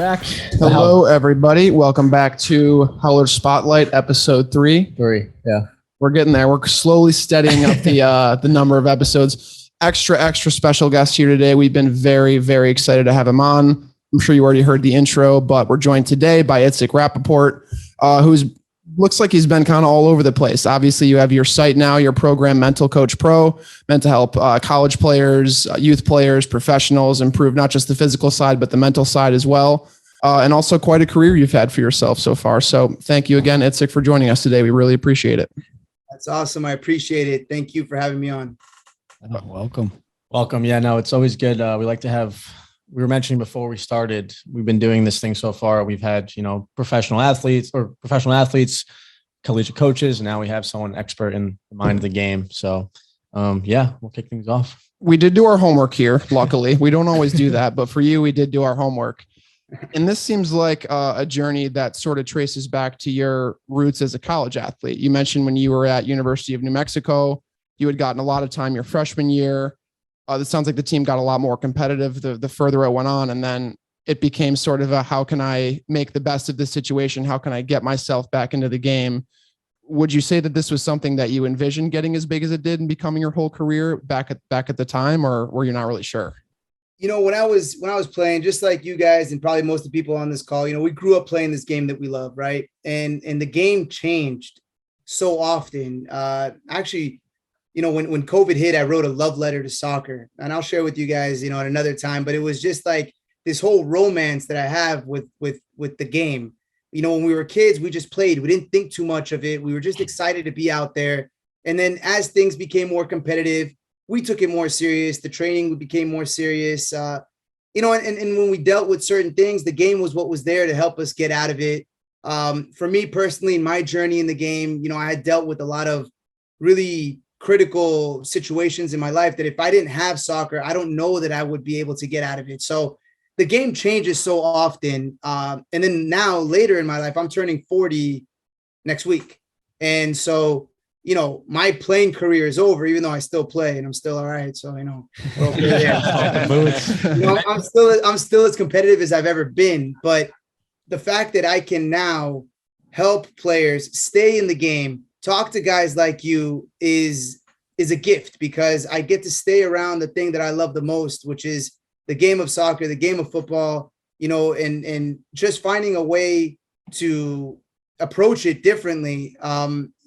back. Hello, everybody. Welcome back to Howlers Spotlight, episode 3. Yeah. We're getting there. We're slowly steadying up the number of episodes. Extra special guest here today. We've been very, very excited to have him on. I'm sure you already heard the intro, but we're joined today by Itzik Rapaport, who's looks like he's been kind of all over the place. Obviously, you have your site now, your program, Mental Coach Pro, meant to help college players, youth players, professionals improve not just the physical side, but the mental side as well. And also quite a career you've had for yourself so far. So thank you again, Itzik, for joining us today. We really appreciate it. That's awesome. I appreciate it. Thank you for having me on. Welcome. Yeah, no, it's always good. We like to have, we were mentioning before we started, we've been doing this thing so far. We've had, professional athletes, collegiate coaches, and now we have someone expert in the mind of the game. So, we'll kick things off. We did do our homework here. Luckily, we don't always do that, but for you, we did do our homework. And this seems like a journey that sort of traces back to your roots as a college athlete. You mentioned when you were at University of New Mexico, you had gotten a lot of time your freshman year. It sounds like the team got a lot more competitive the further it went on. And then it became sort of a, how can I make the best of this situation? How can I get myself back into the game? Would you say that this was something that you envisioned getting as big as it did and becoming your whole career back at the time, or were you not really sure? When I was playing, just like you guys and probably most of the people on this call, we grew up playing this game that we love, right? And the game changed so often. When COVID hit, I wrote a love letter to soccer, and I'll share with you guys, at another time. But it was just like this whole romance that I have with the game. When we were kids, we just played. We didn't think too much of it. We were just excited to be out there. And then as things became more competitive, we took it more serious. The training became more serious. And when we dealt with certain things, the game was what was there to help us get out of it. For me personally, in my journey in the game, I had dealt with a lot of really critical situations in my life that if I didn't have soccer, I don't know that I would be able to get out of it. So the game changes so often. And then now later in my life, I'm turning 40 next week. And so, my playing career is over, even though I still play and I'm still all right. So, we're okay there. I'm still as competitive as I've ever been. But the fact that I can now help players stay in the game, talk to guys like you is a gift, because I get to stay around the thing that I love the most, which is the game of soccer, the game of football, and just finding a way to approach it differently.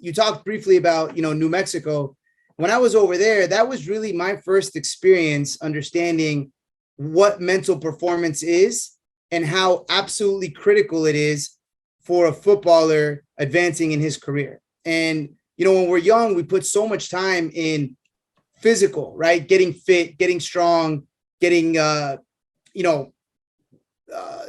You talked briefly about, New Mexico. When I was over there, that was really my first experience understanding what mental performance is and how absolutely critical it is for a footballer advancing in his career. And, when we're young, we put so much time in physical, right? Getting fit, getting strong, getting,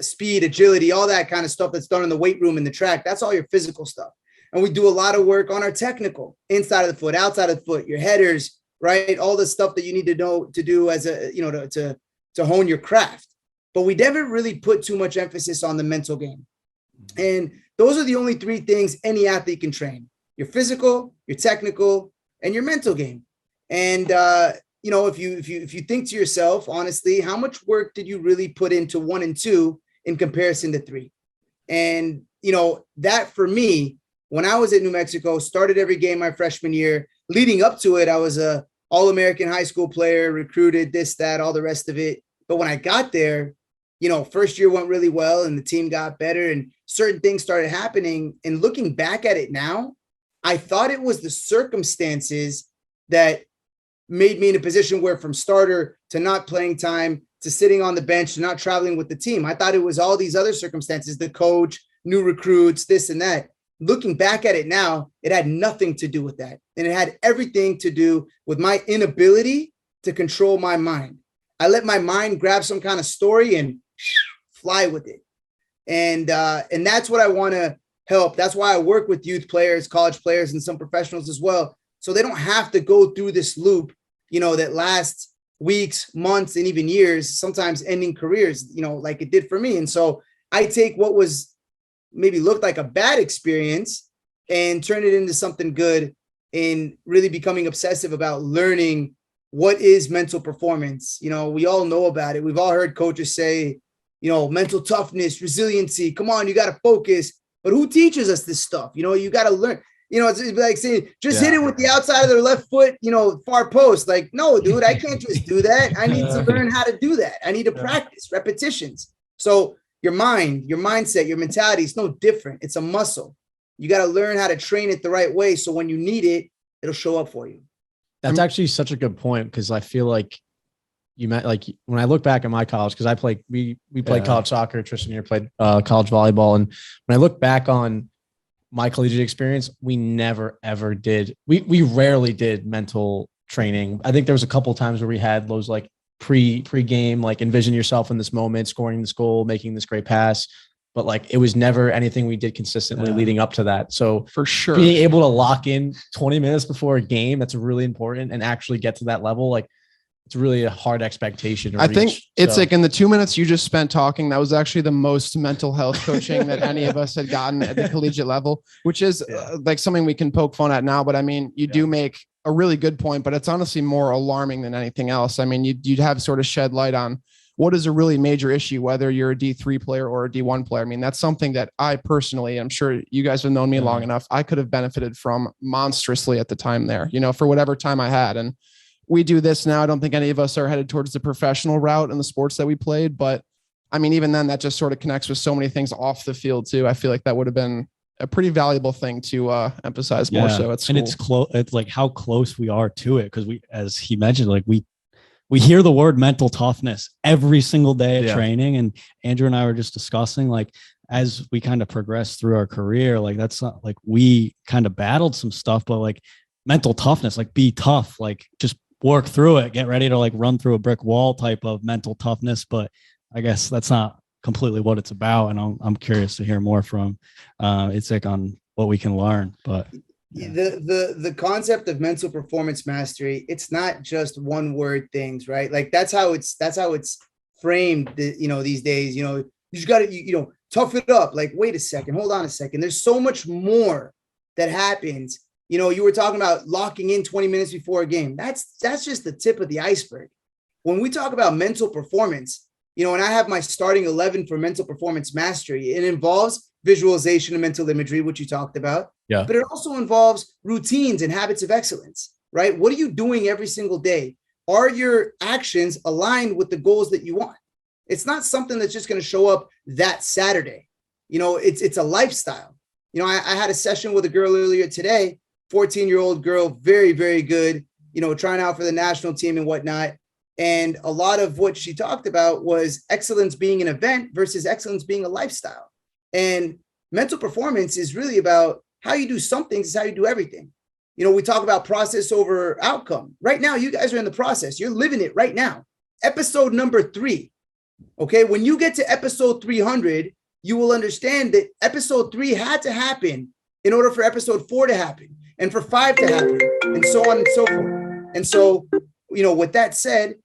speed, agility, all that kind of stuff that's done in the weight room in the track. That's all your physical stuff. And we do a lot of work on our technical, inside of the foot, outside of the foot, your headers, right? All the stuff that you need to know to do as to hone your craft. But we never really put too much emphasis on the mental game. And those are the only 3 things any athlete can train: your physical, your technical, and your mental game. And, if you think to yourself, honestly, how much work did you really put into 1 and 2 in comparison to 3? And, that for me, when I was at New Mexico, started every game my freshman year. Leading up to it, I was a All-American high school player, recruited, this, that, all the rest of it. But when I got there, first year went really well and the team got better and certain things started happening. And looking back at it now, I thought it was the circumstances that made me in a position where from starter to not playing time to sitting on the bench to not traveling with the team. I thought it was all these other circumstances, the coach, new recruits, this and that. Looking back at it now, it had nothing to do with that. And it had everything to do with my inability to control my mind. I let my mind grab some kind of story and fly with it. And that's what I want to help. That's why I work with youth players, college players, and some professionals as well. So they don't have to go through this loop, that lasts weeks, months, and even years, sometimes ending careers, like it did for me. And so I take what was maybe looked like a bad experience and turn it into something good, and really becoming obsessive about learning what is mental performance. We all know about it. We've all heard coaches say, mental toughness, resiliency. Come on, you got to focus. But who teaches us this stuff? You got to learn. It's like saying, just hit it with the outside of their left foot, far post. Like, no, dude, I can't just do that. I need to learn how to do that. I need to practice repetitions. So your mind, your mindset, your mentality is no different. It's a muscle. You got to learn how to train it the right way. So when you need it, it'll show up for you. That's actually such a good point, because I feel like you meant, like, when I look back at my college, because I played, we played college soccer. Tristan here played college volleyball. And when I look back on my collegiate experience, we never, ever did. We rarely did mental training. I think there was a couple of times where we had those like pre-game, like envision yourself in this moment, scoring this goal, making this great pass. But like, it was never anything we did consistently leading up to that. So for sure, being able to lock in 20 minutes before a game, that's really important, and actually get to that level. Like, it's really a hard expectation to reach. think it's like in the 2 minutes you just spent talking, that was actually the most mental health coaching that any of us had gotten at the collegiate level, which is like something we can poke fun at now. But I mean, you do make a really good point, but it's honestly more alarming than anything else. I mean, you'd have sort of shed light on what is a really major issue, whether you're a D3 player or a D1 player. I mean, that's something that I personally, I'm sure you guys have known me long enough, I could have benefited from monstrously at the time there, for whatever time I had. And we do this now. I don't think any of us are headed towards the professional route in the sports that we played, but I mean, even then that just sort of connects with so many things off the field too. I feel like that would have been a pretty valuable thing to emphasize more so at school. And it's close. It's like how close we are to it. Cause we, as he mentioned, like we hear the word mental toughness every single day at training. And Andrew and I were just discussing, like, as we kind of progress through our career, like, that's not like we kind of battled some stuff, but like mental toughness, like be tough, like just work through it, get ready to like run through a brick wall type of mental toughness. But I guess that's not completely what it's about. And I'm curious to hear more from Itzik on what we can learn. But the concept of mental performance mastery, it's not just one word things, right? Like that's how it's framed, these days. You just got to, tough it up. Like, wait a second, hold on a second. There's so much more that happens. You were talking about locking in 20 minutes before a game. That's just the tip of the iceberg. When we talk about mental performance, and I have my starting 11 for mental performance mastery, it involves visualization and mental imagery, which you talked about. Yeah. But it also involves routines and habits of excellence, right? What are you doing every single day? Are your actions aligned with the goals that you want? It's not something that's just going to show up that Saturday. It's a lifestyle. I had a session with a girl earlier today, 14-year-old girl, very, very good, trying out for the national team and whatnot. And a lot of what she talked about was excellence being an event versus excellence being a lifestyle. And mental performance is really about how you do some things is how you do everything. We talk about process over outcome. Right now, you guys are in the process. You're living it right now. Episode number 3. Okay. When you get to episode 300, you will understand that episode 3 had to happen in order for episode 4 to happen and for 5 to happen and so on and so forth. And so, with that said,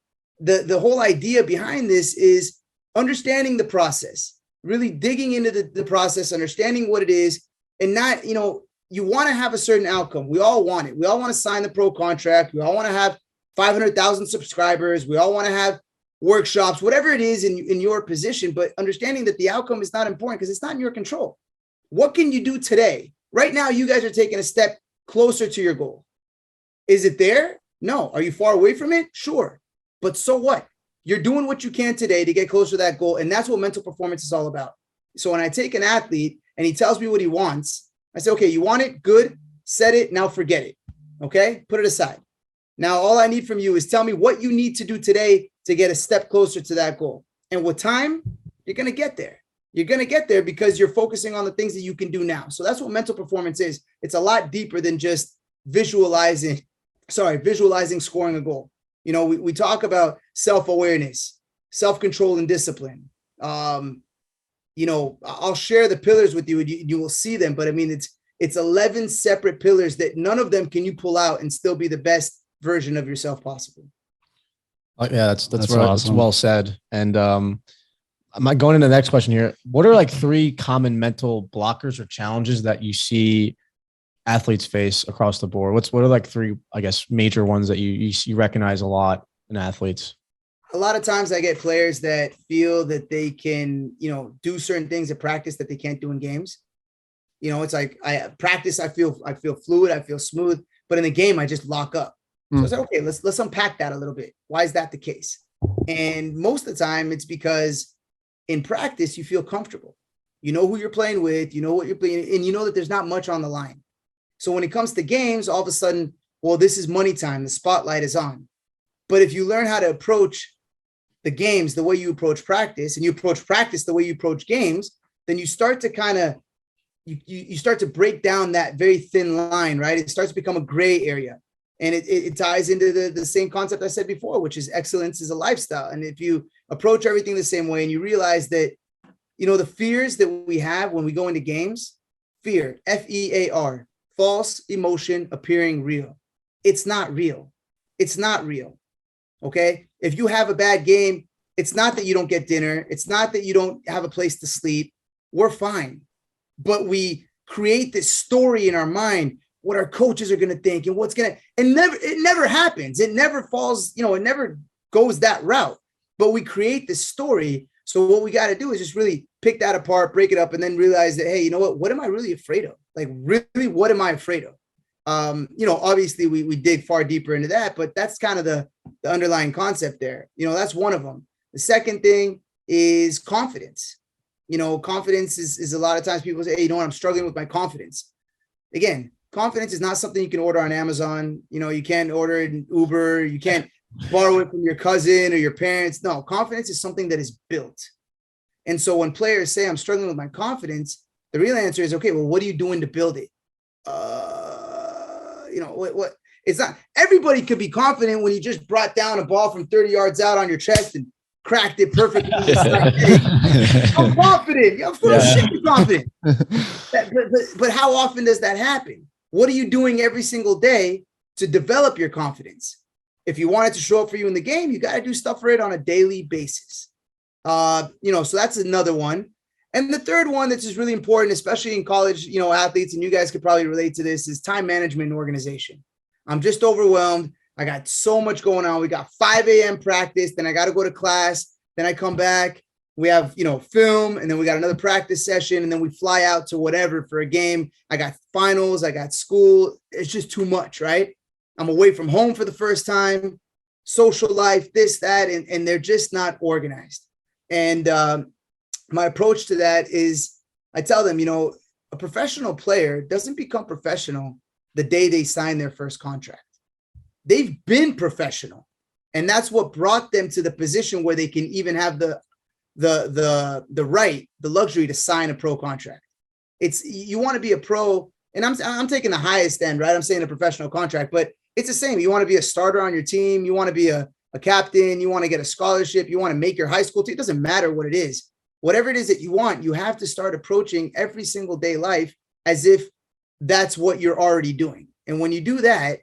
the whole idea behind this is understanding the process, really digging into the process, understanding what it is, and not, you want to have a certain outcome. We all want it. We all want to sign the pro contract. We all want to have 500,000 subscribers. We all want to have workshops, whatever it is in your position, but understanding that the outcome is not important because it's not in your control. What can you do today? Right now, you guys are taking a step closer to your goal. Is it there? No. Are you far away from it? Sure. But so what? You're doing what you can today to get closer to that goal. And that's what mental performance is all about. So when I take an athlete and he tells me what he wants, I say, okay, you want it? Good. Set it. Now forget it. Okay. Put it aside. Now, all I need from you is tell me what you need to do today to get a step closer to that goal. And with time, you're going to get there. You're going to get there because you're focusing on the things that you can do now. So that's what mental performance is. It's a lot deeper than just visualizing scoring a goal. We talk about self-awareness, self-control, and discipline. I'll share the pillars with you and you will see them. But I mean, it's 11 separate pillars that none of them can you pull out and still be the best version of yourself possible. Yeah, that's well said. And I'm going into the next question here. What are like 3 common mental blockers or challenges that you see athletes face across the board? What are like 3, I guess, major ones that you recognize a lot in athletes? a lot of times I get players that feel that they can, do certain things at practice that they can't do in games. It's like I practice, I feel fluid, I feel smooth, but in the game I just lock up. So I was like, okay, let's unpack that a little bit. Why is that the case? And most of the time it's because in practice you feel comfortable. You know who you're playing with, you know what you're playing, and you know that there's not much on the line. So when it comes to games, all of a sudden, well, this is money time. The spotlight is on. But if you learn how to approach the games the way you approach practice, and you approach practice the way you approach games, then you start to kind of, you start to break down that very thin line, right? It starts to become a gray area. And it ties into the same concept I said before, which is excellence is a lifestyle. And if you approach everything the same way and you realize that, the fears that we have when we go into games, fear, F-E-A-R, false emotion appearing real. It's not real. It's not real. Okay. If you have a bad game, it's not that you don't get dinner. It's not that you don't have a place to sleep. We're fine. But we create this story in our mind, what our coaches are going to think and it never happens. It never falls, it never goes that route, but we create this story. So what we got to do is just really pick that apart, break it up, and then realize that, hey, what am I really afraid of? Like, really, what am I afraid of? Obviously we dig far deeper into that, but that's kind of the underlying concept there. That's one of them. The second thing is confidence. Confidence is a lot of times people say, hey, I'm struggling with my confidence. Again, confidence is not something you can order on Amazon. You can't order it in Uber. You can't borrow it from your cousin or your parents. No, confidence is something that is built. And so when players say I'm struggling with my confidence, the real answer is, okay, well, what are you doing to build it? What it's not everybody could be confident when you just brought down a ball from 30 yards out on your chest and cracked it perfectly. I'm confident. Yeah, of course, you're confident. But how often does that happen? What are you doing every single day to develop your confidence? If you want it to show up for you in the game, you got to do stuff for it on a daily basis. So that's another one. And the third one that's just really important, especially in college, athletes, and you guys could probably relate to this, is time management and organization. I'm just overwhelmed. I got so much going on. We got 5 a.m. practice, then I got to go to class. Then I come back. We have, film, and then we got another practice session, and then we fly out to whatever for a game. I got finals. I got school. It's just too much, right? I'm away from home for the first time, social life, this, that, and they're just not organized. And my approach to that is I tell them, a professional player doesn't become professional the day they sign their first contract. They've been professional. And that's what brought them to the position where they can even have the right, the luxury to sign a pro contract. It's, you want to be a pro, and I'm taking the highest end, right? I'm saying a professional contract, but it's the same. You want to be a starter on your team. You want to be a captain. You want to get a scholarship. You want to make your high school team. It doesn't matter what it is. Whatever it is that you want, you have to start approaching every single day life as if that's what you're already doing. And when you do that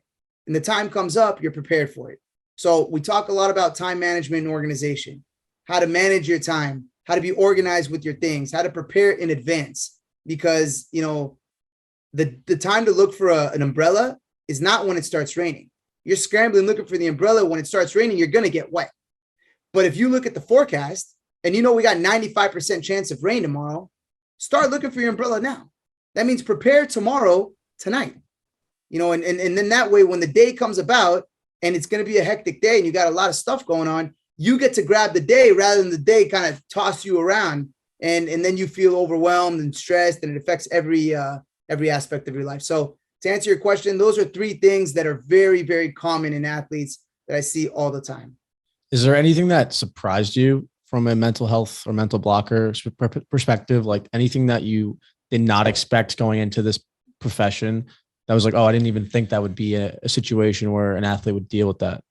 and the time comes up, you're prepared for it. So we talk a lot about time management and organization, how to manage your time, how to be organized with your things, how to prepare in advance, because, the time to look for an umbrella is not when it starts raining. You're scrambling looking for the umbrella. When it starts raining, you're going to get wet. But if you look at the forecast and we got 95% chance of rain tomorrow, start looking for your umbrella now. That means prepare tomorrow, tonight, and then that way, when the day comes about and it's going to be a hectic day and you got a lot of stuff going on, you get to grab the day rather than the day kind of toss you around. And then you feel overwhelmed and stressed, and it affects every aspect of your life. So to answer your question, those are 3 things that are very, very common in athletes that I see all the time. Is there anything that surprised you from a mental health or mental blocker perspective, like anything that you did not expect going into this profession that was like, oh, I didn't even think that would be a situation where an athlete would deal with that?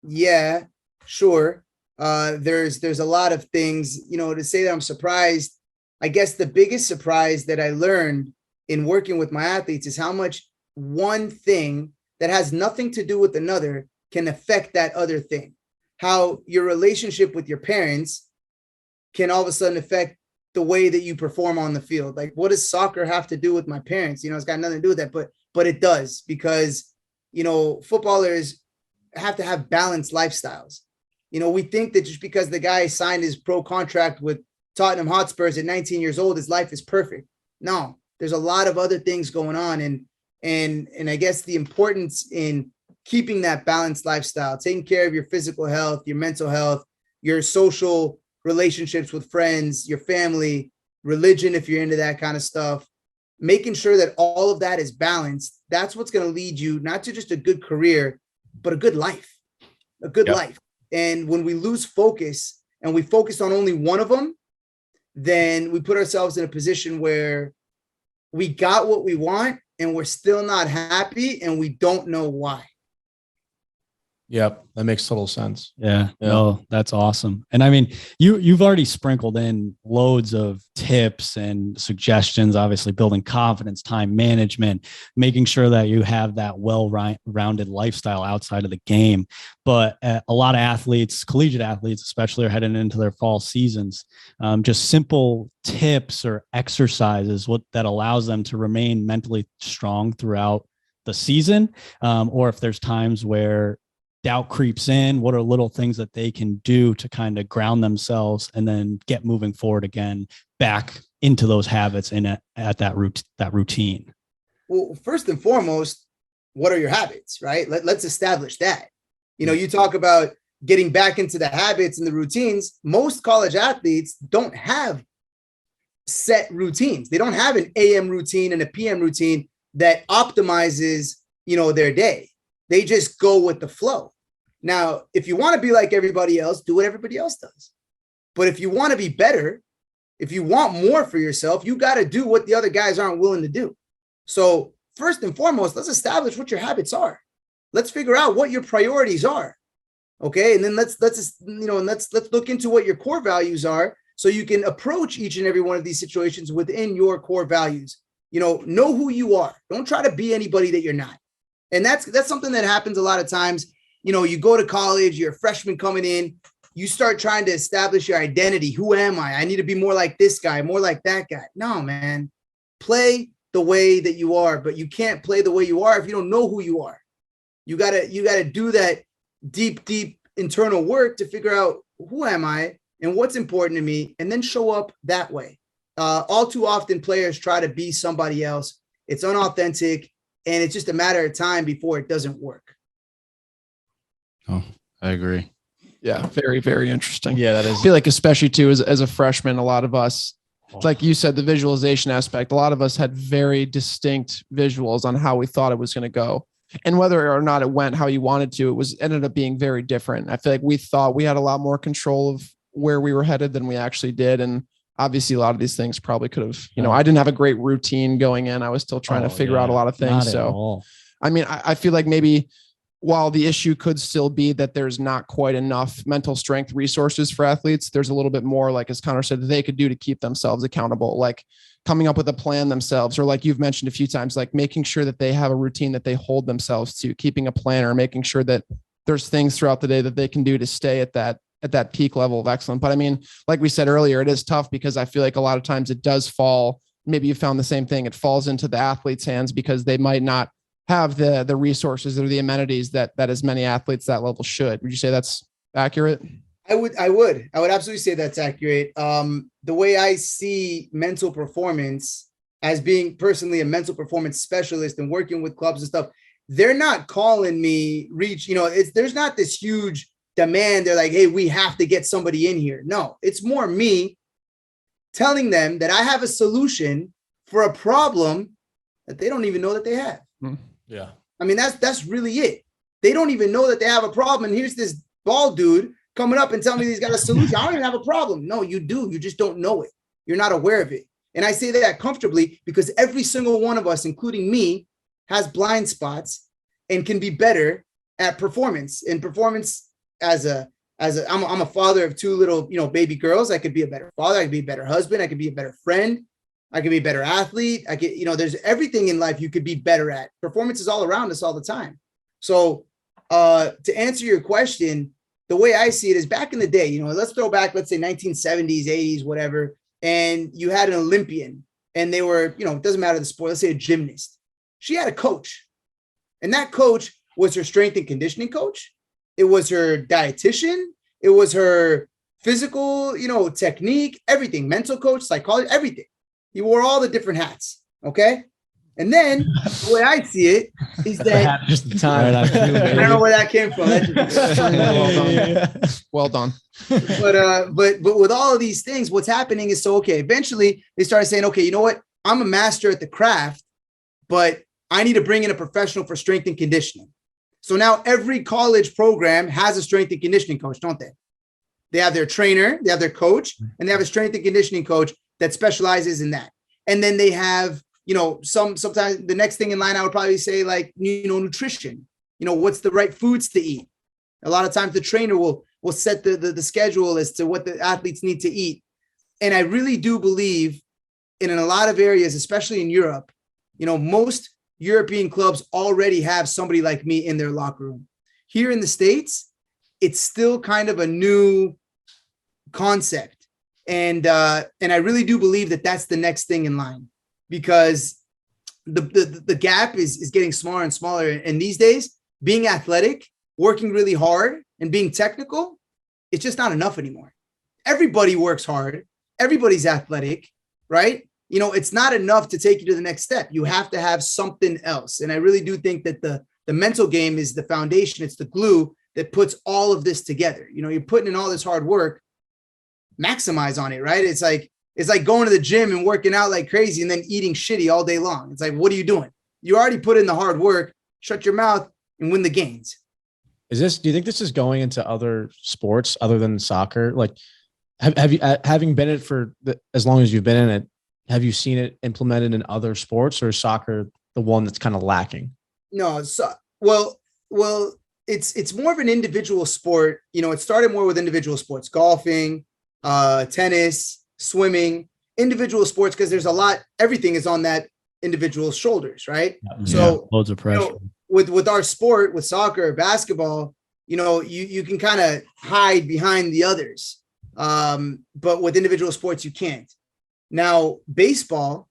Yeah, sure. There's a lot of things, to say that I'm surprised. I guess the biggest surprise that I learned in working with my athletes is how much one thing that has nothing to do with another can affect that other thing. How your relationship with your parents can all of a sudden affect the way that you perform on the field. Like, what does soccer have to do with my parents? It's got nothing to do with that, but it does, because, footballers have to have balanced lifestyles. You know, we think that just because the guy signed his pro contract with Tottenham Hotspurs at 19 years old, his life is perfect. No, there's a lot of other things going on. And I guess the importance in keeping that balanced lifestyle, taking care of your physical health, your mental health, your social relationships with friends, your family, religion, if you're into that kind of stuff, making sure that all of that is balanced. That's what's going to lead you not to just a good career, but a good life, life. And when we lose focus and we focus on only one of them, then we put ourselves in a position where we got what we want and we're still not happy and we don't know why. Yep, that makes total sense. Yeah, no, that's awesome. And I mean, you've already sprinkled in loads of tips and suggestions, obviously building confidence, time management, making sure that you have that well-rounded lifestyle outside of the game. But a lot of athletes, collegiate athletes especially, are heading into their fall seasons. Just simple tips or exercises that allows them to remain mentally strong throughout the season. Or if there's times where doubt creeps in, what are little things that they can do to kind of ground themselves and then get moving forward again, back into those habits and at that routine? Well, first and foremost, what are your habits, right? Let's establish that. You know, you talk about getting back into the habits and the routines. Most college athletes don't have set routines. They don't have an AM routine and a PM routine that optimizes, you know, their day. They just go with the flow. Now, if you want to be like everybody else, do what everybody else does. But if you want to be better, if you want more for yourself, you got to do what the other guys aren't willing to do. So first and foremost, let's establish what your habits are. Let's figure out what your priorities are. Okay. And then let's look into what your core values are so you can approach each and every one of these situations within your core values. You know who you are. Don't try to be anybody that you're not. And that's something that happens a lot of times. You know, you go to college, you're a freshman coming in, you start trying to establish your identity. Who am I? I need to be more like this guy, more like that guy. No, man, play the way that you are, but you can't play the way you are if you don't know who you are. You gotta do that deep internal work to figure out who am I and what's important to me, and then show up that way. All too often players try to be somebody else. It's unauthentic. And it's just a matter of time before it doesn't work. Oh, I agree. Yeah, very, very interesting. Yeah, that is. I feel like especially too as a freshman, a lot of us, like you said, the visualization aspect, a lot of us had very distinct visuals on how we thought it was going to go. And whether or not it went how you wanted to, ended up being very different. I feel like we thought we had a lot more control of where we were headed than we actually did. And obviously a lot of these things probably could have, I didn't have a great routine going in. I was still trying to figure out a lot of things. So, I mean, I feel like maybe while the issue could still be that there's not quite enough mental strength resources for athletes, there's a little bit more, like, as Connor said, that they could do to keep themselves accountable, like coming up with a plan themselves, or like you've mentioned a few times, like making sure that they have a routine that they hold themselves to, keeping a planner, making sure that there's things throughout the day that they can do to stay at that peak level of excellence. But I mean, like we said earlier, it is tough because I feel like a lot of times it does fall. Maybe you found the same thing. It falls into the athlete's hands because they might not have the resources or the amenities that as many athletes that level should. Would you say that's accurate? I would absolutely say that's accurate. The way I see mental performance as being personally a mental performance specialist and working with clubs and stuff, they're not calling me there's not this huge demand. They're like, hey, we have to get somebody in here. No, it's more me telling them that I have a solution for a problem that they don't even know that they have. Yeah. I mean, that's really it. They don't even know that they have a problem. And here's this bald dude coming up and telling me he's got a solution. I don't even have a problem. No, you do. You just don't know it. You're not aware of it. And I say that comfortably because every single one of us, including me, has blind spots and can be better at performance. And performance I'm a father of two little, baby girls. I could be a better father. I could be a better husband. I could be a better friend. I could be a better athlete. I could, there's everything in life you could be better at. Performance is all around us all the time. So to answer your question, the way I see it is back in the day, let's throw back, let's say 1970s, 80s, whatever. And you had an Olympian and they were, it doesn't matter the sport. Let's say a gymnast. She had a coach, and that coach was her strength and conditioning coach. It was her dietitian. It was her physical, technique, everything, mental coach, psychology, everything. He wore all the different hats. Okay. And then the way I see it is that just the time. I don't know where that came from. Well done. But with all of these things, what's happening is eventually they started saying, okay, you know what? I'm a master at the craft, but I need to bring in a professional for strength and conditioning. So now every college program has a strength and conditioning coach, don't they? They have their trainer, they have their coach, and they have a strength and conditioning coach that specializes in that. And then they have, sometimes the next thing in line, I would probably say nutrition, what's the right foods to eat. A lot of times the trainer will set the schedule as to what the athletes need to eat. And I really do believe in a lot of areas, especially in Europe, most European clubs already have somebody like me in their locker room. Here in the States, it's still kind of a new concept. And I really do believe that that's the next thing in line, because the gap is getting smaller and smaller. And these days, being athletic, working really hard, and being technical, it's just not enough anymore. Everybody works hard. Everybody's athletic, right? It's not enough to take you to the next step. You have to have something else. And I really do think that the mental game is the foundation. It's the glue that puts all of this together. You're putting in all this hard work, maximize on it, right? It's like going to the gym and working out like crazy and then eating shitty all day long. It's like, what are you doing? You already put in the hard work, shut your mouth and win the gains. Do you think this is going into other sports other than soccer? Like, have you, having been in it for as long as you've been in it, have you seen it implemented in other sports, or is soccer the one that's kind of lacking? No. Well, it's more of an individual sport. It started more with individual sports, golfing, tennis, swimming, individual sports, because there's everything is on that individual's shoulders, right? Yeah, so loads of pressure. With our sport, with soccer or basketball, you can kind of hide behind the others. But with individual sports, you can't. Now, baseball,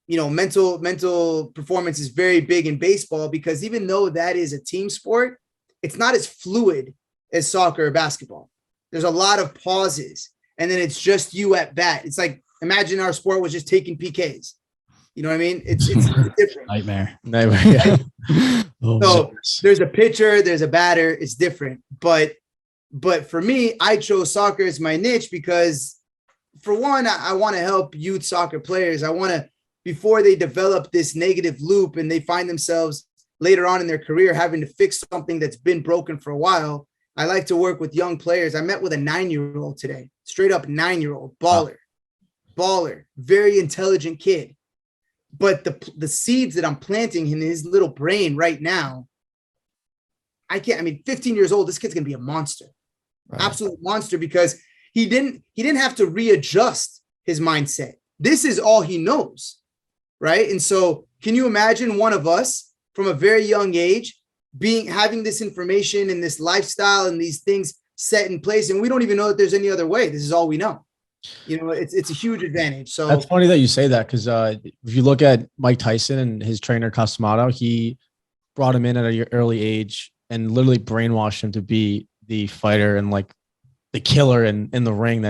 mental performance is very big in baseball, because even though that is a team sport, it's not as fluid as soccer or basketball. There's a lot of pauses, and then it's just you at bat. It's like, imagine our sport was just taking PKs. You know what I mean? It's different. Nightmare. Yeah. So there's a pitcher, there's a batter. It's different. But for me, I chose soccer as my niche because, for one, I want to help youth soccer players. I want to, before they develop this negative loop and they find themselves later on in their career having to fix something that's been broken for a while, I like to work with young players. I met with a 9-year-old today, straight up 9-year-old, baller, very intelligent kid. But the seeds that I'm planting in his little brain right now, 15 years old, this kid's going to be a monster, absolute monster, because he didn't have to readjust his mindset. This is all he knows, right? And so can you imagine one of us from a very young age having this information and this lifestyle and these things set in place, and we don't even know that there's any other way. This is all we know. It's a huge advantage. So that's funny that you say that, because if you look at Mike Tyson and his trainer Customato, he brought him in at an early age and literally brainwashed him to be the fighter and like the killer in the ring.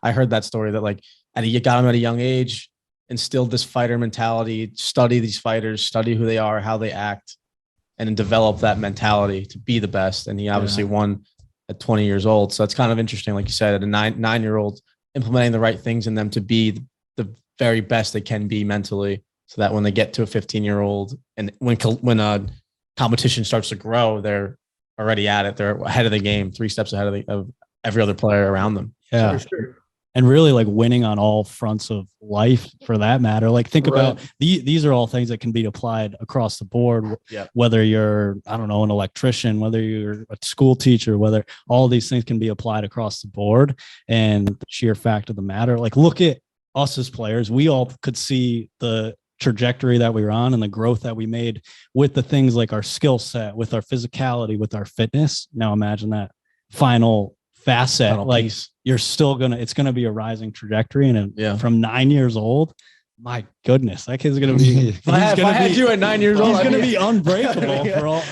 I heard that story that you got him at a young age, instilled this fighter mentality, study these fighters, study who they are, how they act, and then develop that mentality to be the best. And he obviously won at 20 years old. So it's kind of interesting, like you said, at a 9-year-old, implementing the right things in them to be the very best they can be mentally, so that when they get to a 15-year-old and when a competition starts to grow, they're already at it. They're ahead of the game, 3 steps ahead of every other player around them. Yeah. For sure. And really winning on all fronts of life, for that matter. Think about these are all things that can be applied across the board. Yeah. Whether you're, an electrician, whether you're a school teacher, whether all these things can be applied across the board. And the sheer fact of the matter, look at us as players. We all could see the trajectory that we were on and the growth that we made with the things like our skill set, with our physicality, with our fitness. Now imagine that final facet, piece. You're still it's gonna be a rising trajectory. And from 9 years old, my goodness, that kid's gonna be. If I had you at 9 years old, he's gonna be unbreakable for all.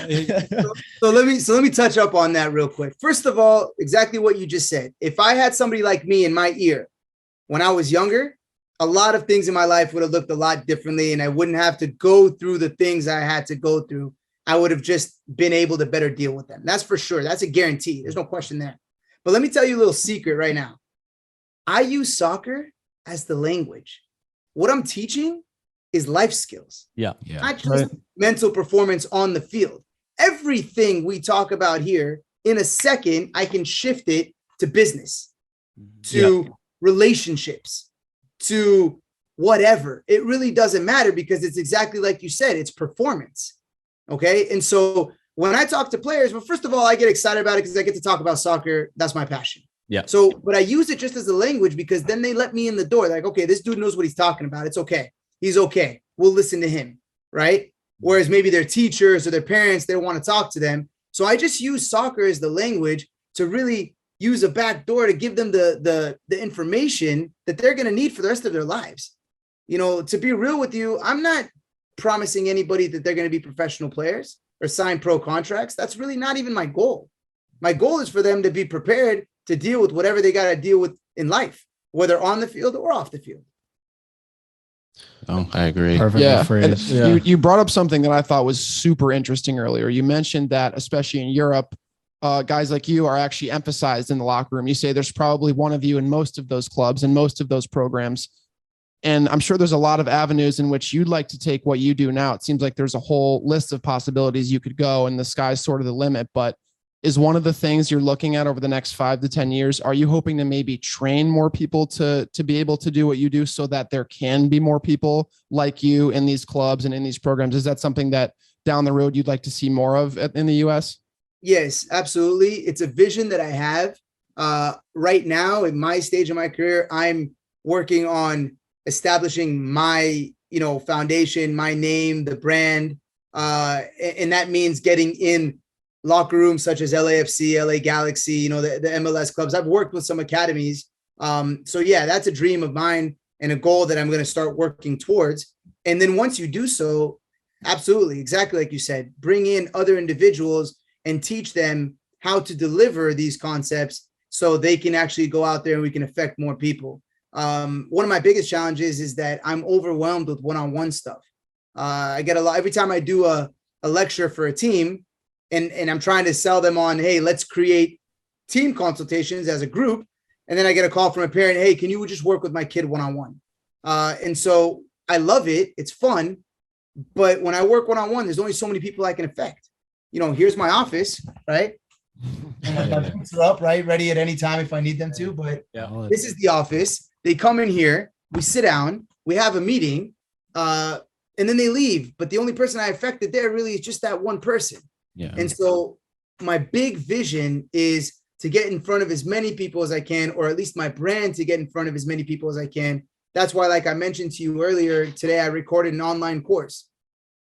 So let me touch up on that real quick. First of all, exactly what you just said. If I had somebody like me in my ear when I was younger, a lot of things in my life would have looked a lot differently, and I wouldn't have to go through the things I had to go through. I would have just been able to better deal with them. That's for sure. That's a guarantee. There's no question there. But let me tell you a little secret right now. I use soccer as the language. What I'm teaching is life skills. Yeah. Not just mental performance on the field. Everything we talk about here, in a second, I can shift it to business, to relationships, to whatever. It really doesn't matter because it's exactly like you said, it's performance. Okay. And so when I talk to players, well, first of all, I get excited about it because I get to talk about soccer. That's my passion. Yeah. So, but I use it just as a language because then they let me in the door. Like, okay, this dude knows what he's talking about. It's okay. He's okay. We'll listen to him. Right. Whereas maybe their teachers or their parents, they don't want to talk to them. So I just use soccer as the language to really use a back door to give them the information that they're going to need for the rest of their lives. You know, to be real with you, I'm not promising anybody that they're going to be professional players or sign pro contracts. That's really not even my goal. My goal is for them to be prepared to deal with whatever they got to deal with in life, whether on the field or off the field. Oh, I agree. Perfect phrase. You brought up something that I thought was super interesting earlier. You mentioned that, especially in Europe, guys like you are actually emphasized in the locker room. You say there's probably one of you in most of those clubs and most of those programs. And I'm sure there's a lot of avenues in which you'd like to take what you do now. It seems like there's a whole list of possibilities you could go, and the sky's sort of the limit. But is one of the things you're looking at over the next 5 to 10 years, are you hoping to maybe train more people to be able to do what you do so that there can be more people like you in these clubs and in these programs? Is that something that down the road you'd like to see more of in the US? Yes, absolutely. It's a vision that I have. Right now, in my stage of my career, I'm working on establishing my, foundation, my name, the brand. And that means getting in locker rooms such as LAFC, LA Galaxy, the MLS clubs. I've worked with some academies. So yeah, that's a dream of mine and a goal that I'm going to start working towards. And then once you do so, absolutely, exactly like you said, bring in other individuals and teach them how to deliver these concepts so they can actually go out there and we can affect more people. One of my biggest challenges is that I'm overwhelmed with one-on-one stuff. I get a lot every time I do a lecture for a team and I'm trying to sell them on, hey, let's create team consultations as a group. And then I get a call from a parent, hey, can you just work with my kid one-on-one? And so I love it. It's fun. But when I work one-on-one, there's only so many people I can affect. Here's my office, right? And my boots are up, right? Ready at any time if I need them to. But this is the office. They come in here, we sit down, we have a meeting, and then they leave. But the only person I affected there really is just that one person. Yeah. And so my big vision is to get in front of as many people as I can, or at least my brand to get in front of as many people as I can. That's why, like I mentioned to you earlier, today I recorded an online course.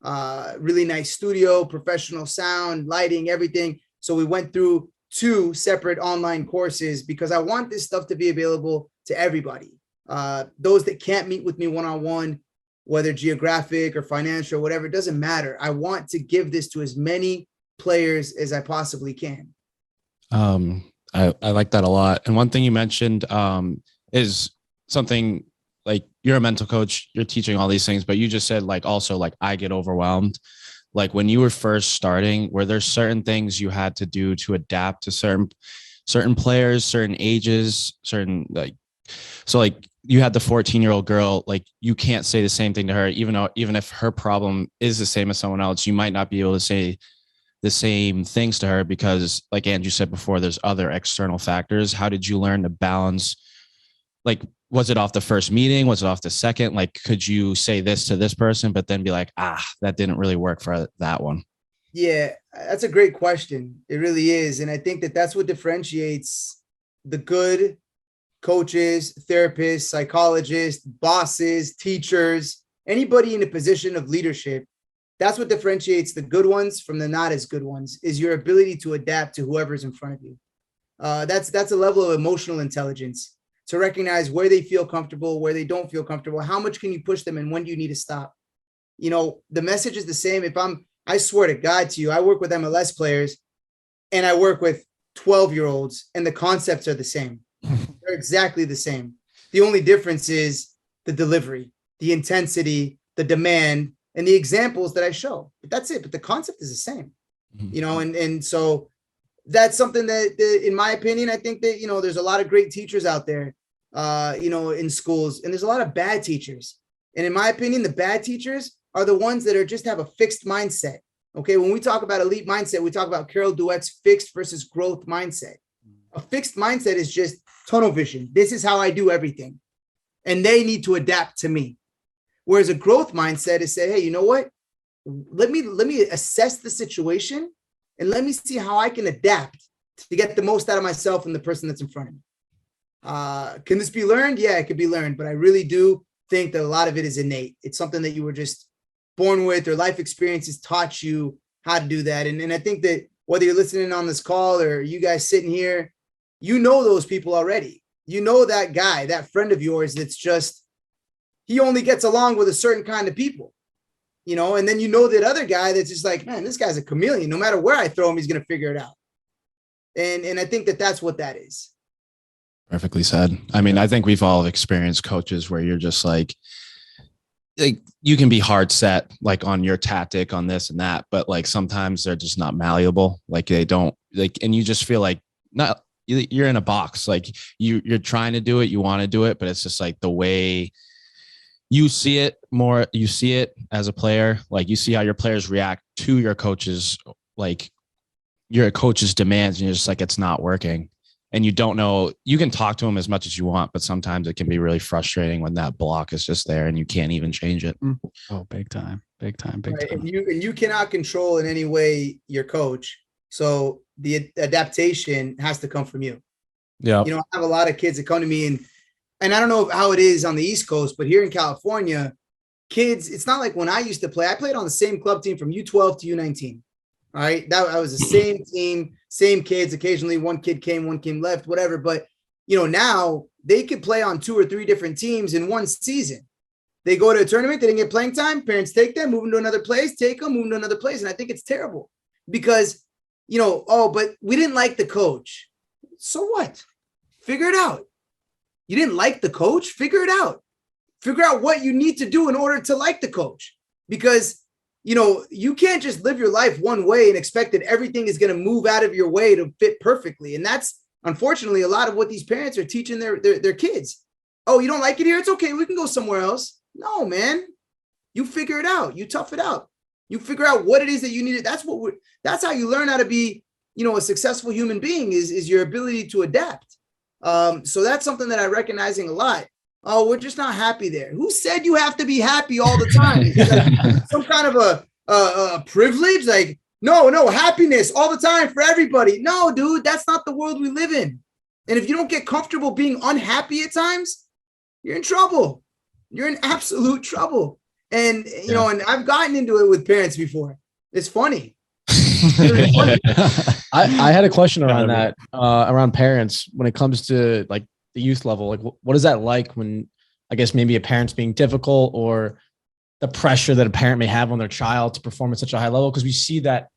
Really nice studio, professional sound, lighting, everything. So we went through 2 separate online courses because I want this stuff to be available to everybody. Those that can't meet with me one-on-one, whether geographic or financial, whatever, it doesn't matter. I want to give this to as many players as I possibly can. I like that a lot. And one thing you mentioned is something like you're a mental coach, you're teaching all these things, but you just said also I get overwhelmed. Like when you were first starting, were there certain things you had to do to adapt to certain players, certain ages, certain you had the 14-year-old girl, you can't say the same thing to her, even if her problem is the same as someone else, you might not be able to say the same things to her because like Andrew said before, there's other external factors. How did you learn to balance? Was it off the first meeting? Was it off the second? Could you say this to this person, but then be like, that didn't really work for that one? Yeah, that's a great question. It really is. And I think that that's what differentiates the good coaches, therapists, psychologists, bosses, teachers, anybody in a position of leadership. That's what differentiates the good ones from the not as good ones, is your ability to adapt to whoever's in front of you. That's a level of emotional intelligence. to recognize where they feel comfortable, where they don't feel comfortable. How much can you push them and when do you need to stop? You know, the message is the same. I swear to God to you, I work with MLS players and I work with 12-year-olds and the concepts are the same. They're exactly the same. The only difference is the delivery, the intensity, the demand, and the examples that I show. But that's it. But the concept is the same, you know, and so that's something that, in my opinion, I think that, you know, there's a lot of great teachers out there, you know, in schools, and there's a lot of bad teachers. And in my opinion, the bad teachers are the ones that are just have a fixed mindset. Okay. When we talk about elite mindset, we talk about Carol Dweck's fixed versus growth mindset. A fixed mindset is just tunnel vision. This is how I do everything. And they need to adapt to me. Whereas a growth mindset is say, hey, you know what? Let me assess the situation and let me see how I can adapt to get the most out of myself and the person that's in front of me. Can this be learned? Yeah, it could be learned, but I really do think that a lot of it is innate. It's something that you were just born with, or life experiences taught you how to do that. And I think that whether you're listening on this call or you guys sitting here, you know those people already. You know that guy, that friend of yours that's just, he only gets along with a certain kind of people, you know, and then you know that other guy that's just like, man, this guy's a chameleon. No matter where I throw him, he's going to figure it out. And I think that that's what that is. Perfectly said. I mean, I think we've all experienced coaches where you're just like you can be hard set, like on your tactic on this and that, but like sometimes they're just not malleable. Like they don't like, and you just feel like you're in a box. Like you're trying to do it, you want to do it, but it's just like the way you see it more, you see it as a player, like you see how your players react to your coaches, like your coach's demands, and you're just like, it's not working. And you don't know, you can talk to them as much as you want, but sometimes it can be really frustrating when that block is just there and you can't even change it. Oh, big time. Right. And you cannot control in any way your coach. So the adaptation has to come from you. Yeah. You know, I have a lot of kids that come to me and I don't know how it is on the East Coast, but here in California, kids, it's not like when I used to play. I played on the same club team from U12 to U19. All right. I was the same team, same kids. Occasionally one kid came, one came left, whatever. But, you know, now they could play on 2 or 3 different teams in one season. They go to a tournament, they didn't get playing time. Parents take them, move them to another place, take them, move them to another place. And I think it's terrible because, you know, oh, but we didn't like the coach. So what? Figure it out. You didn't like the coach? Figure it out. Figure out what you need to do in order to like the coach. Because, you know, you can't just live your life one way and expect that everything is going to move out of your way to fit perfectly. And that's, unfortunately, a lot of what these parents are teaching their kids. Oh, you don't like it here? It's okay. We can go somewhere else. No, man. You figure it out. You tough it out. You figure out what it is that you need. That's how you learn how to be, you know, a successful human being is your ability to adapt. So that's something that I'm recognizing a lot. Oh, we're just not happy there. Who said you have to be happy all the time? Like some kind of a privilege? Like, no, happiness all the time for everybody. No, dude, that's not the world we live in. And if you don't get comfortable being unhappy at times, you're in trouble. You're in absolute trouble. And, you know, and I've gotten into it with parents before. It's funny. I had a question around that, around parents when it comes to like the youth level. Like, what is that like when, I guess, maybe a parent's being difficult or the pressure that a parent may have on their child to perform at such a high level? Because we see that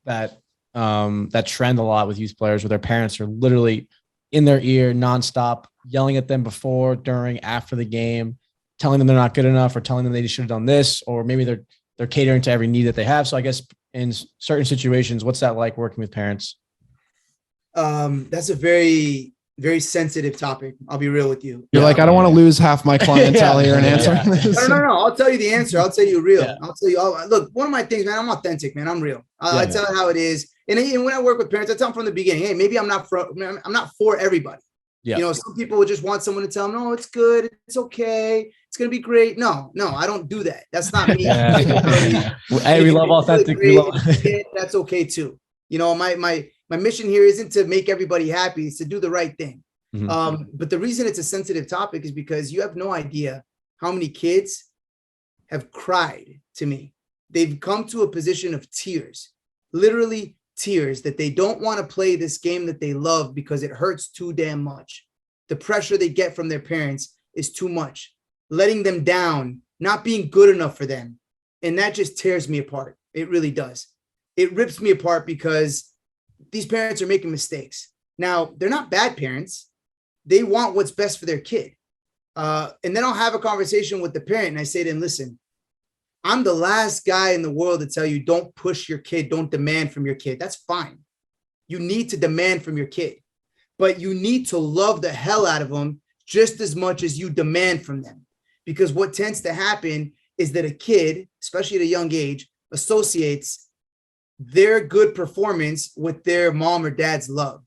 trend a lot with youth players where their parents are literally in their ear nonstop, yelling at them before, during, after the game, telling them they're not good enough or telling them they should have done this, or maybe they're catering to every need that they have. So I guess in certain situations, what's that like working with parents? That's a very, very sensitive topic. I'll be real with you. You're like, I don't want to lose half my clientele here in answering this. No. I'll tell you the answer. I'll tell you real. I'll tell you. Look, one of my things, man, I'm authentic, man. I'm real. I tell it how it is. And when I work with parents, I tell them from the beginning, hey, maybe I'm not for everybody. Yeah. You know, some people would just want someone to tell them, no, it's good. It's okay. It's going to be great. No, I don't do that. That's not me. Hey, we love authentic. That's okay too. You know, my mission here isn't to make everybody happy. It's to do the right thing. Mm-hmm. But the reason it's a sensitive topic is because you have no idea how many kids have cried to me. They've come to a position of tears, literally tears, that they don't want to play this game that they love because it hurts too damn much. the pressure they get from their parents is too much, letting them down, not being good enough for them. And that just tears me apart. It really does. It rips me apart because these parents are making mistakes. Now, they're not bad parents. They want what's best for their kid. And then I'll have a conversation with the parent and I say to him, listen, I'm the last guy in the world to tell you, don't push your kid, don't demand from your kid. That's fine. You need to demand from your kid, but you need to love the hell out of them just as much as you demand from them. Because what tends to happen is that a kid, especially at a young age, associates their good performance with their mom or dad's love.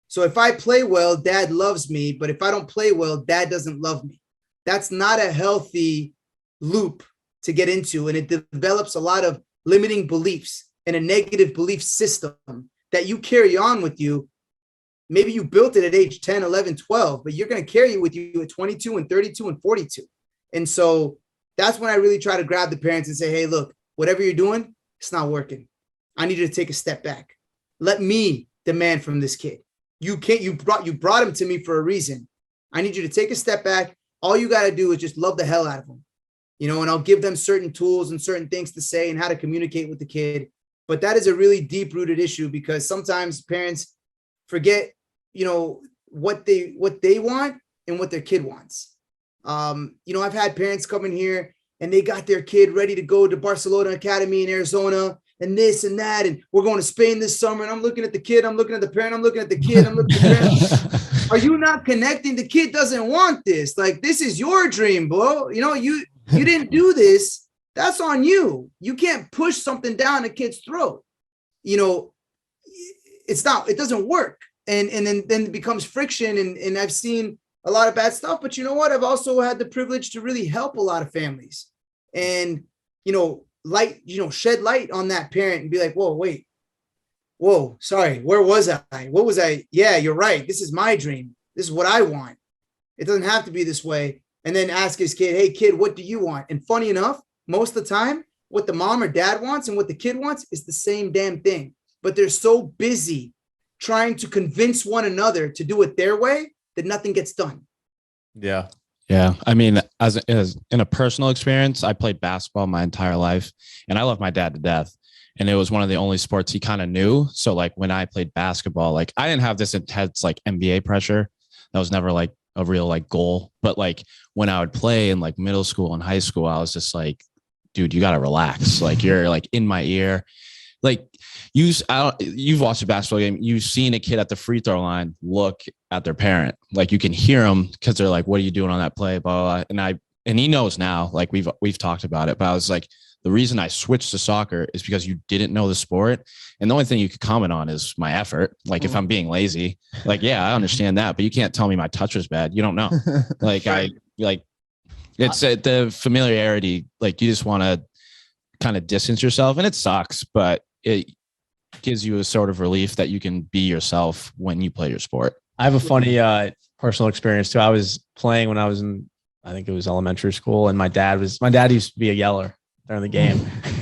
So if I play well, dad loves me, but if I don't play well, dad doesn't love me. That's not a healthy loop to get into. And it develops a lot of limiting beliefs and a negative belief system that you carry on with you. Maybe you built it at age 10, 11, 12, but you're going to carry it with you at 22 and 32 and 42. And so that's when I really try to grab the parents and say, hey, look, whatever you're doing, it's not working. I need you to take a step back. Let me demand from this kid. You brought him to me for a reason. I need you to take a step back. All you got to do is just love the hell out of him, and I'll give them certain tools and certain things to say and how to communicate with the kid. But that is a really deep rooted issue because sometimes parents forget, what they want and what their kid wants. I've had parents come in here and they got their kid ready to go to Barcelona Academy in Arizona and this and that. And we're going to Spain this summer. And I'm looking at the kid. I'm looking at the parent. I'm looking at the kid. I'm looking at the parent. Are you not connecting? The kid doesn't want this. Like, this is your dream, bro. You didn't do this. That's on you. You can't push something down a kid's throat. It doesn't work. And then it becomes friction. And I've seen a lot of bad stuff, but you know what? I've also had the privilege to really help a lot of families and, shed light on that parent and be like, whoa, sorry. Where was I? What was I? Yeah, you're right. This is my dream. This is what I want. It doesn't have to be this way. And then ask his kid, hey kid, what do you want? And funny enough, most of the time, what the mom or dad wants and what the kid wants is the same damn thing, but they're so busy trying to convince one another to do it their way that nothing gets done. Yeah. Yeah. I mean, as in a personal experience, I played basketball my entire life and I love my dad to death. And it was one of the only sports he kind of knew. So like when I played basketball, like I didn't have this intense like NBA pressure. That was never like a real like goal. But like when I would play in like middle school and high school, I was just like, dude, you got to relax. Like you're like in my ear. Like you've watched a basketball game. You've seen a kid at the free throw line look at their parent. Like you can hear them because they're like, "What are you doing on that play?" Blah, blah, blah. And he knows now. Like we've talked about it. But I was like, the reason I switched to soccer is because you didn't know the sport, and the only thing you could comment on is my effort. Like if I'm being lazy, like yeah, I understand that, but you can't tell me my touch was bad. You don't know. It's the familiarity. Like you just want to kind of distance yourself, and it sucks, but it gives you a sort of relief that you can be yourself when you play your sport. I have a funny personal experience too. I was playing when I was in, I think it was elementary school, and my dad used to be a yeller during the game.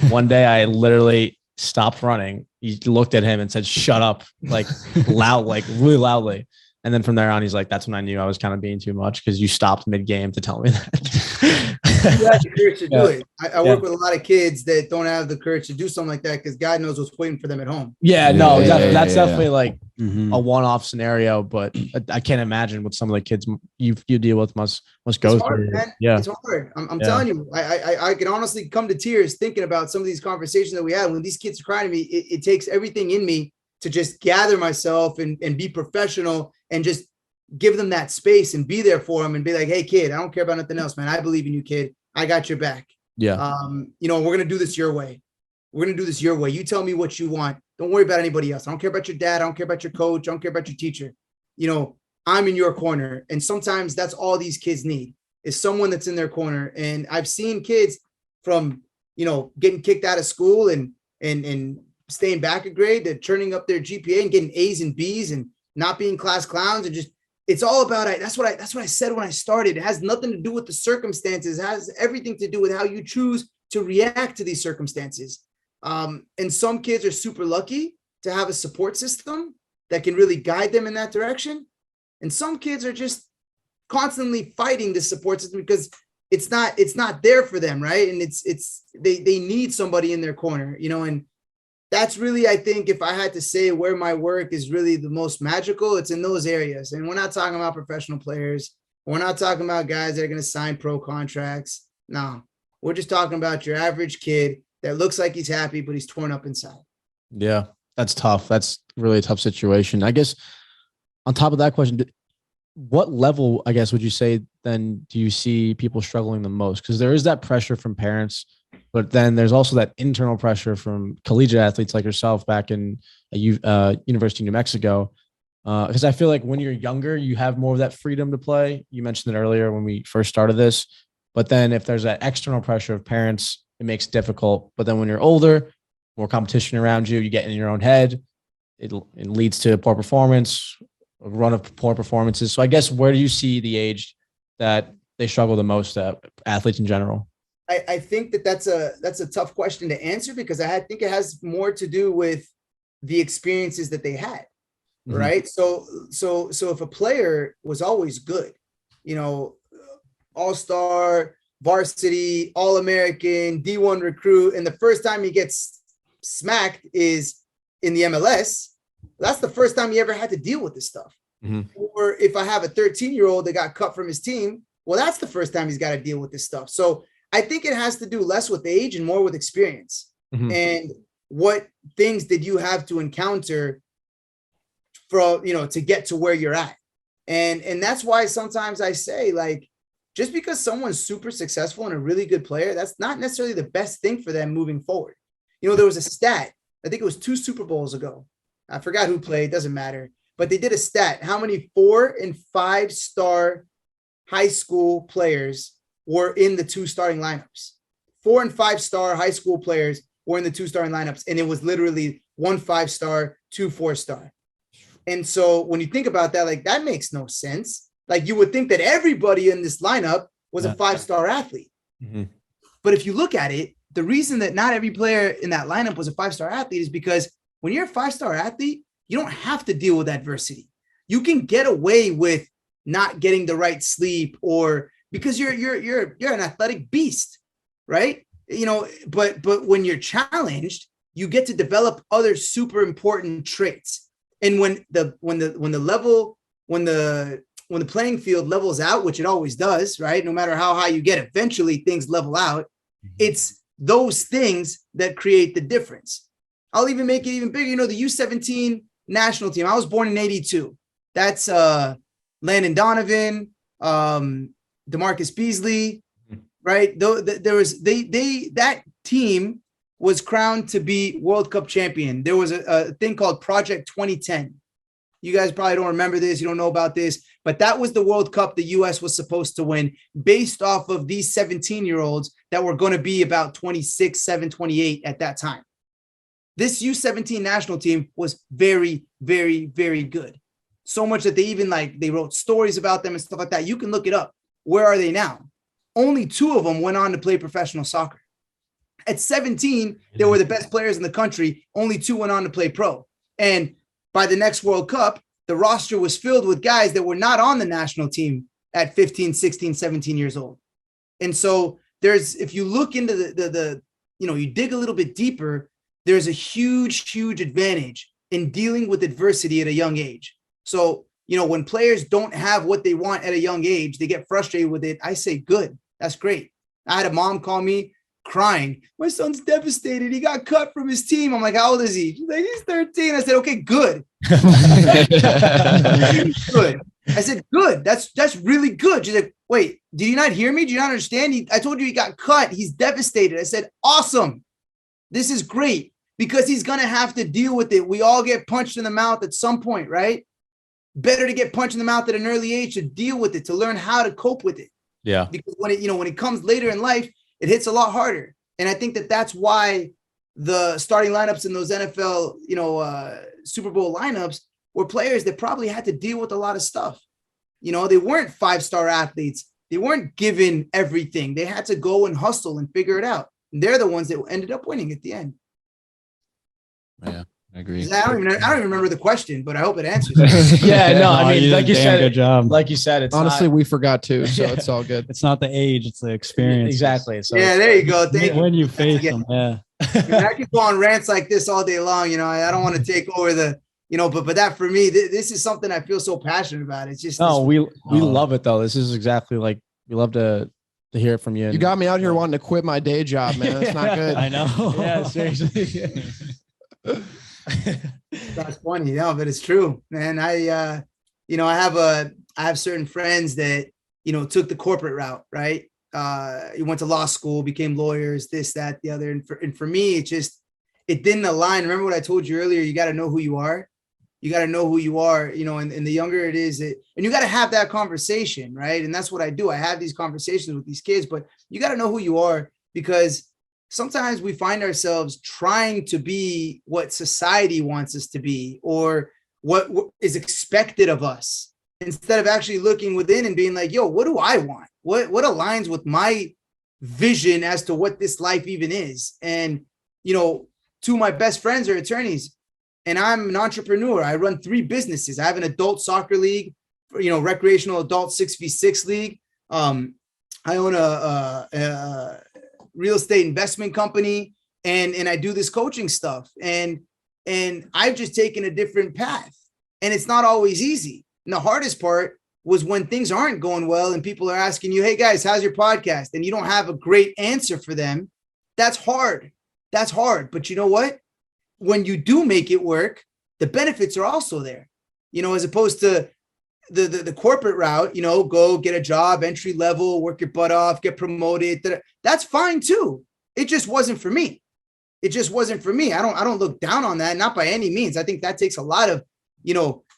One day I literally stopped running. He looked at him and said, "Shut up," like loud, like really loudly. And then from there on, he's like, that's when I knew I was kind of being too much because you stopped mid-game to tell me that. You have the courage to do it. I work with a lot of kids that don't have the courage to do something like that because God knows what's waiting for them at home. That's definitely like a one-off scenario, but I can't imagine what some of the kids you deal with must go through. Man. Yeah, it's hard. I'm telling you, I can honestly come to tears thinking about some of these conversations that we had when these kids are crying to me. It takes everything in me to just gather myself and be professional and just give them that space and be there for them and be like, hey kid, I don't care about nothing else, man. I believe in you, kid. I got your back. Yeah. We're going to do this your way. We're going to do this your way. You tell me what you want. Don't worry about anybody else. I don't care about your dad. I don't care about your coach. I don't care about your teacher. I'm in your corner. And sometimes that's all these kids need is someone that's in their corner. And I've seen kids from, getting kicked out of school and staying back a grade to turning up their GPA and getting A's and B's and not being class clowns and just, it's all about, that's what I said when I started. It has nothing to do with the circumstances. It has everything to do with how you choose to react to these circumstances. And some kids are super lucky to have a support system that can really guide them in that direction. And some kids are just constantly fighting the support system because it's not there for them, right? And they need somebody in their corner, and that's really, I think, if I had to say where my work is really the most magical, it's in those areas. And we're not talking about professional players. We're not talking about guys that are going to sign pro contracts. No, we're just talking about your average kid that looks like he's happy, but he's torn up inside. Yeah, that's tough. That's really a tough situation. I guess on top of that question, what level, I guess, would you say then do you see people struggling the most? Because there is that pressure from parents, but then there's also that internal pressure from collegiate athletes like yourself back in University of New Mexico. Because I feel like when you're younger, you have more of that freedom to play. You mentioned it earlier when we first started this, but then if there's that external pressure of parents, it makes it difficult. But then when you're older, more competition around you, you get in your own head. It leads to poor performance, a run of poor performances. So I guess where do you see the age that they struggle the most at, athletes in general? I think that's a tough question to answer because I think it has more to do with the experiences that they had, right? So if a player was always good, all-star, varsity, all-American, D1 recruit, and the first time he gets smacked is in the MLS, that's the first time he ever had to deal with this stuff. Or if I have a 13-year-old that got cut from his team, well, that's the first time he's got to deal with this stuff. So I think it has to do less with age and more with experience. And what things did you have to encounter to get to where you're at? And that's why sometimes I say, like, just because someone's super successful and a really good player, that's not necessarily the best thing for them moving forward. There was a stat, I think it was 2 Super Bowls ago. I forgot who played, doesn't matter. But they did a stat, how many 4- and 5-star high school players were in the 2 starting lineups. 4- and 5-star high school players were in the 2 starting lineups. And it was literally 1 5-star, 2 4-star. And so when you think about that, like, that makes no sense. Like, you would think that everybody in this lineup was a 5-star athlete. But if you look at it, the reason that not every player in that lineup was a 5-star athlete is because when you're a 5-star athlete, you don't have to deal with adversity. You can get away with not getting the right sleep, or because you're an athletic beast, right? But when you're challenged, you get to develop other super important traits. And when the playing field levels out, which it always does, right? No matter how high you get, eventually things level out. It's those things that create the difference. I'll even make it even bigger. The U17 national team. I was born in 82. That's Landon Donovan, DeMarcus Beasley, right? That team was crowned to be World Cup champion. There was a thing called Project 2010. You guys probably don't remember this. You don't know about this, but that was the World Cup the U.S. was supposed to win based off of these 17-year-olds that were going to be about 26, 7, 28 at that time. This U17 national team was very, very, very good. So much that they wrote stories about them and stuff like that. You can look it up. Where are they now? Only 2 of them went on to play professional soccer. At 17, they were the best players in the country. Only 2 went on to play pro. And by the next World Cup, the roster was filled with guys that were not on the national team at 15, 16, 17 years old. And so if you look into you dig a little bit deeper, there's a huge, huge advantage in dealing with adversity at a young age. So, when players don't have what they want at a young age, they get frustrated with it. I say, good, that's great. I had a mom call me crying. My son's devastated. He got cut from his team. I'm like, how old is he? She's like, he's 13. I said, okay, good. Good. I said, good. That's really good. She's like, wait, did you not hear me? Do you not understand? I told you he got cut. He's devastated. I said, awesome. This is great because he's going to have to deal with it. We all get punched in the mouth at some point, right? Better to get punched in the mouth at an early age to deal with it, to learn how to cope with it. Yeah. Because when it comes later in life, it hits a lot harder. And I think that's why the starting lineups in those NFL, Super Bowl lineups were players that probably had to deal with a lot of stuff. They weren't 5-star athletes. They weren't given everything. They had to go and hustle and figure it out. And they're the ones that ended up winning at the end. Yeah. I agree. I don't even remember the question, but I hope it answers it. Yeah, no, I mean, like you said, good job. like you said, it's Honestly, not, we forgot too, so it's all good. It's not the age, it's the experience. exactly. So Yeah, there you go. Thank you. When you face them, yeah. I mean, I could go on rants like this all day long. I don't want to take over the, but that for me, this is something I feel so passionate about. It's just, we love it though. This is exactly like, we love to hear it from you. You got me out here wanting to quit my day job, man. That's not good. I know. Yeah, seriously. That's funny, but it's true, man. I have certain friends that, took the corporate route, right? You went to law school, became lawyers, this, that, the other. And for me, it didn't align. Remember what I told you earlier? You got to know who you are. You got to know who you are, and the younger it is, and you got to have that conversation, right? And that's what I do. I have these conversations with these kids, but you got to know who you are, because sometimes we find ourselves trying to be what society wants us to be, or what is expected of us, instead of actually looking within and being like, yo, what do I want? What aligns with my vision as to what this life even is? And, two of my best friends are attorneys, and I'm an entrepreneur. I run 3 businesses. I have an adult soccer league, recreational adult 6v6 league. I own a real estate investment company, and I do this coaching stuff. And I've just taken a different path, and it's not always easy. And the hardest part was when things aren't going well and people are asking you, hey guys, how's your podcast? And you don't have a great answer for them. That's hard. That's hard. But you know what? When you do make it work, the benefits are also there, as opposed to the corporate route, go get a job, entry level, work your butt off, get promoted. That's fine too. It just wasn't for me. I don't look down on that. Not by any means. I think that takes a lot of,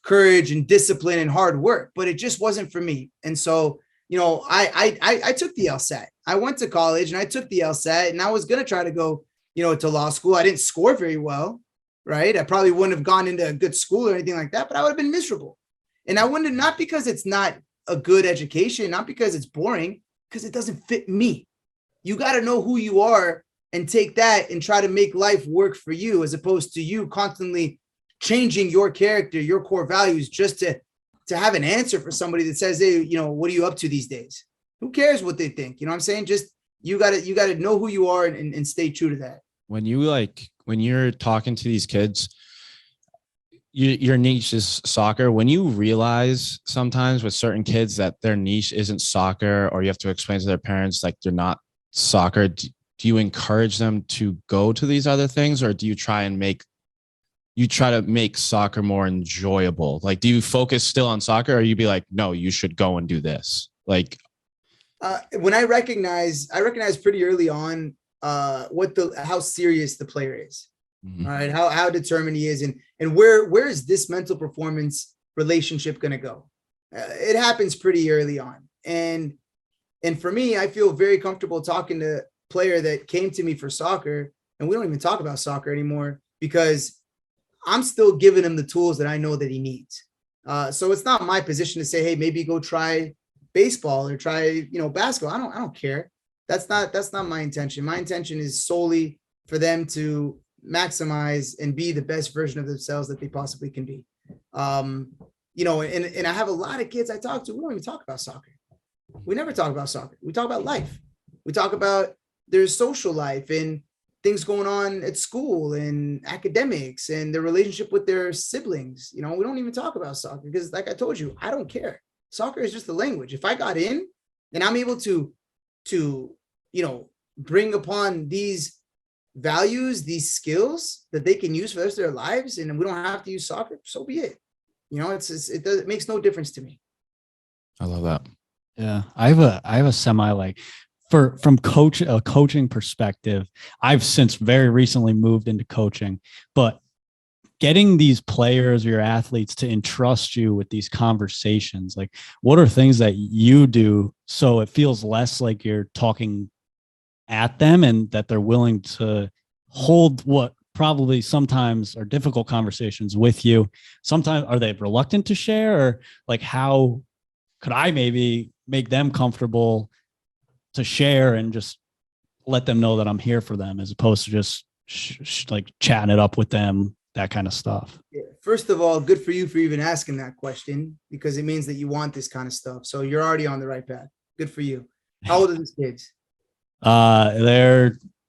courage and discipline and hard work, but it just wasn't for me. And so, I took the LSAT. I went to college and I took the LSAT, and I was going to try to go, to law school. I didn't score very well, right? I probably wouldn't have gone into a good school or anything like that, but I would have been miserable. And I wouldn't, not because it's not a good education, not because it's boring, because it doesn't fit me. You got to know who you are and take that and try to make life work for you, as opposed to you constantly changing your character, your core values, just to have an answer for somebody that says, hey, what are you up to these days? Who cares what they think? You know what I'm saying? Just, you got to know who you are and stay true to that. When you're talking to these kids, your niche is soccer. When you realize sometimes with certain kids that their niche isn't soccer, or you have to explain to their parents like they're not soccer, do you encourage them to go to these other things, or do you try to make soccer more enjoyable? Like, do you focus still on soccer, or you be like, no, you should go and do this? Like, when I recognize pretty early on how serious the player is. mm-hmm. All right, how determined he is, and where is this mental performance relationship going to go? It happens pretty early on, and for me, I feel very comfortable talking to a player that came to me for soccer, and we don't even talk about soccer anymore, because I'm still giving him the tools that I know that he needs. So it's not my position to say, hey, maybe go try baseball or try, basketball. I don't care. That's not my intention. My intention is solely for them to maximize and be the best version of themselves that they possibly can be. And I have a lot of kids I talk to, we don't even talk about soccer. We never talk about soccer. We talk about life. We talk about their social life and things going on at school and academics and their relationship with their siblings. We don't even talk about soccer, because like I told you, I don't care. Soccer is just the language. If I got in and I'm able to bring upon these values, these skills that they can use for the rest of their lives, and we don't have to use soccer, so be it. It makes no difference to me. I love that. Yeah. I have a semi, like, from a coaching perspective, I've since very recently moved into coaching, but getting these players or your athletes to entrust you with these conversations, like, what are things that you do so it feels less like you're talking at them, and that they're willing to hold what probably sometimes are difficult conversations with you? Sometimes are they reluctant to share, or like, how could I maybe make them comfortable to share and just let them know that I'm here for them, as opposed to just like chatting it up with them that kind of stuff. Yeah. First of all, good for you for even asking that question, because it means that you want this kind of stuff. So you're already on the right path. Good for you. How old are these kids?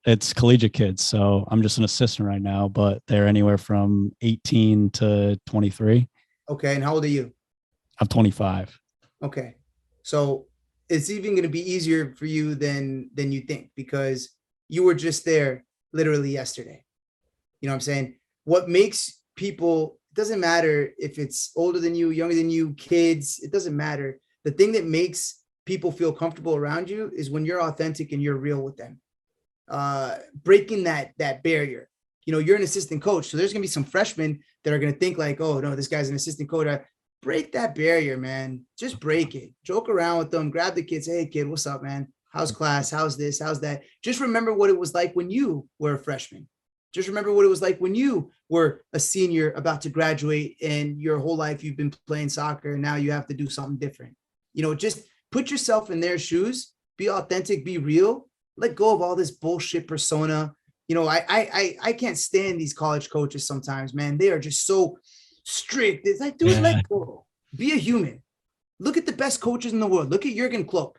It's collegiate kids. So I'm just an assistant right now, but they're anywhere from 18 to 23. Okay. And how old are you? I'm 25. Okay. So it's even going to be easier for you than you think, because you were just there literally yesterday. You know what I'm saying? What makes people, it doesn't matter if it's older than you, younger than you, kids, it doesn't matter. The thing that makes people feel comfortable around you is when you're authentic and you're real with them. Breaking that barrier. You know, you're an assistant coach, so there's going to be some freshmen that are going to think like, oh no, this guy's an assistant coach. Break that barrier, man. Just break it. Joke around with them. Grab the kids. Hey, kid, what's up, man? How's class? How's this? How's that? Just remember what it was like when you were a freshman. Just remember what it was like when you were a senior about to graduate, and your whole life you've been playing soccer, and now you have to do something different. You know, just put yourself in their shoes. Be authentic. Be real. Let go of all this bullshit persona. You know, I can't stand these college coaches sometimes, man. They are just so strict. It's like, dude, let go. Be a human. Look at the best coaches in the world. Look at Jurgen Klopp.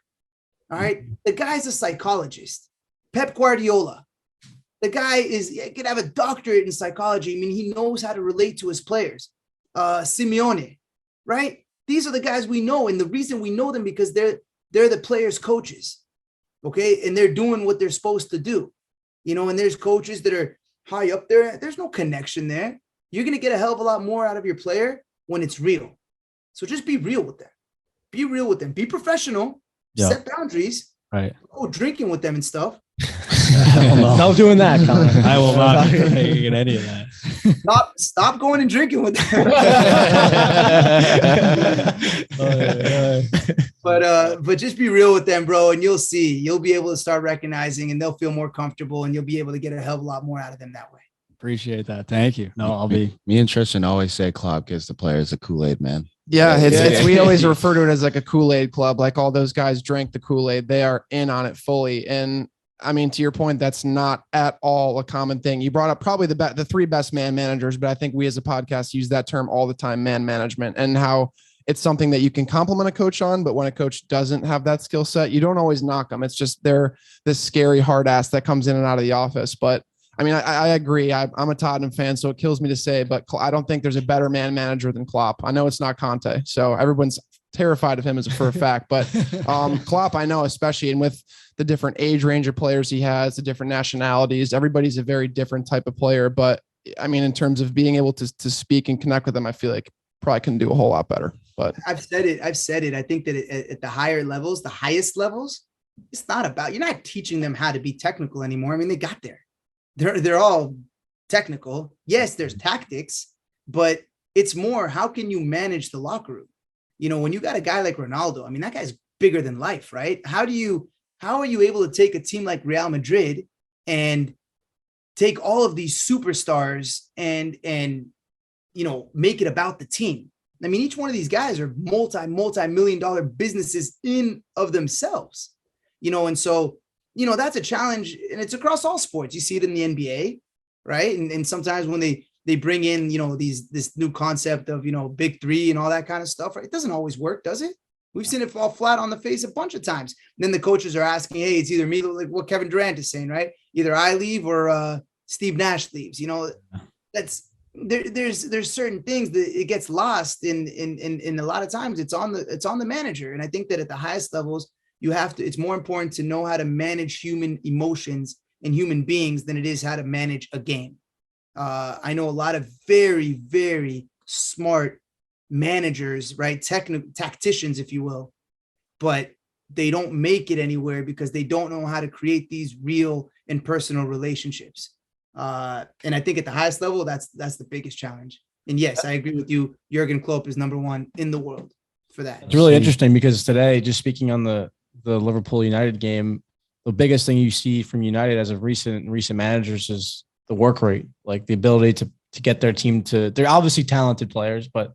All right. The guy's a psychologist. Pep Guardiola. The guy could have a doctorate in psychology. I mean, he knows how to relate to his players. Simeone, right? These are the guys we know. And the reason we know them because they're the players' coaches. Okay. And they're doing what they're supposed to do. You know, and there's coaches that are high up there. There's no connection there. You're going to get a hell of a lot more out of your player when it's real. So just be real with them. Be real with them. Be professional. Yeah. Set boundaries. Right. Go drinking with them and stuff. No doing that, Connor. I will not get any of that. Stop going and drinking with them. But just be real with them, bro, and you'll see. You'll be able to start recognizing, and they'll feel more comfortable, and you'll be able to get a hell of a lot more out of them that way. Appreciate that. Thank you. No, I'll be. Me and Tristan always say Klopp gives the players a Kool-Aid, man. Yeah, we always refer to it as like a Kool-Aid club. Like all those guys drank the Kool-Aid. They are in on it fully. And I mean, to your point, that's not at all a common thing. You brought up probably the three best man managers, but I think we as a podcast use that term all the time, man management, and how it's something that you can compliment a coach on. But when a coach doesn't have that skill set, you don't always knock them. It's just they're this scary hard ass that comes in and out of the office. But I mean, I agree. I'm a Tottenham fan, so it kills me to say, but I don't think there's a better man manager than Klopp. I know it's not Conte, so everyone's terrified of him for a fact. But Klopp, I know, especially, and with the different age range of players he has, the different nationalities, everybody's a very different type of player. But I mean, in terms of being able to speak and connect with them, I feel like probably can do a whole lot better. But I've said it. I think that at the higher levels, the highest levels, it's not about, you're not teaching them how to be technical anymore. I mean, they got there. They're all technical. Yes, there's tactics, but it's more, how can you manage the locker room? You know, when you got a guy like Ronaldo, I mean, that guy's bigger than life, right? How are you able to take a team like Real Madrid and take all of these superstars and you know, make it about the team? I mean, each one of these guys are multi-million-dollar businesses in of themselves, you know, and so, you know, that's a challenge, and it's across all sports. You see it in the NBA, right? And sometimes when they bring in, you know, this new concept of, you know, big three and all that kind of stuff, right? It doesn't always work, does it? We've seen it fall flat on the face a bunch of times. And then the coaches are asking, hey, it's either me, like what Kevin Durant is saying, right? Either I leave or Steve Nash leaves. You know, that's there's certain things that it gets lost in a lot of times it's on the manager. And I think that at the highest levels, it's more important to know how to manage human emotions and human beings than it is how to manage a game. I know a lot of very, very smart managers, right? Tacticians, if you will, but they don't make it anywhere because they don't know how to create these real and personal relationships. And I think at the highest level, that's the biggest challenge. And yes, I agree with you. Jurgen Klopp is number one in the world for that. It's really interesting because today, just speaking on the Liverpool United game, the biggest thing you see from United as of recent managers is the work rate, like the ability to get their team they're obviously talented players, but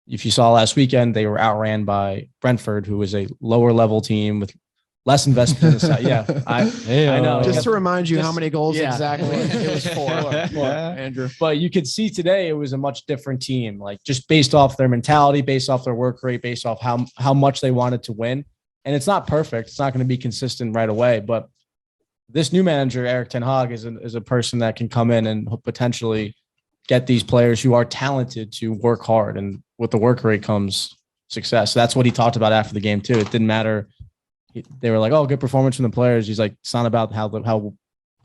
if you saw last weekend, they were outran by Brentford, who was a lower level team with less investment in the side. Yeah, I know. Just to remind you how many goals yeah. exactly it was for Andrew. But you could see today it was a much different team, like just based off their mentality, based off their work rate, based off how much they wanted to win. And it's not perfect. It's not going to be consistent right away. But this new manager, Eric Ten Hag, is a person that can come in and potentially get these players who are talented to work hard. And with the work rate comes success. So that's what he talked about after the game too. It didn't matter. They were like, "Oh, good performance from the players." He's like, "It's not about how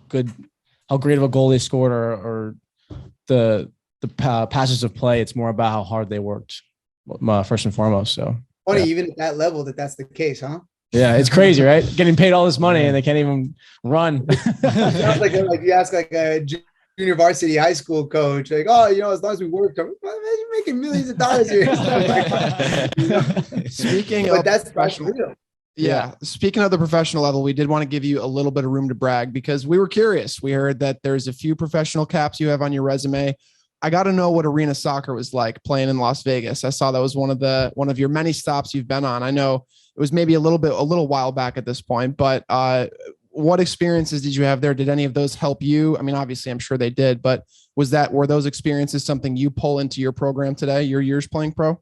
great of a goal they scored or the passes of play. It's more about how hard they worked, first and foremost." So funny, even at that level, that's the case, huh? Yeah, it's crazy, right? Getting paid all this money and they can't even run. Sounds like you ask like a junior varsity high school coach, like, "Oh, as long as we work, you're making millions of dollars here." Speaking but of that's professional. real. Yeah. Speaking of the professional level, we did want to give you a little bit of room to brag because we were curious. We heard that there's a few professional caps you have on your resume. I got to know what arena soccer was like playing in Las Vegas. I saw that was one of your many stops you've been on. I know it was maybe a little while back at this point, but what experiences did you have there? Did any of those help you? I mean, obviously I'm sure they did, but were those experiences something you pull into your program today, your years playing pro?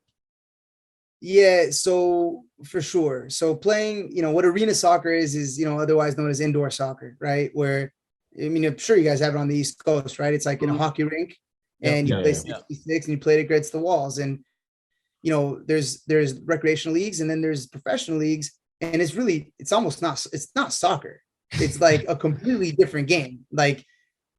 Yeah, so for sure. So playing, what arena soccer is, otherwise known as indoor soccer, right? Where, I mean, I'm sure you guys have it on the East Coast, right? It's like in a hockey rink and you play 66 and you play it against the walls. And, there's recreational leagues and then there's professional leagues. And it's not soccer. It's like a completely different game. Like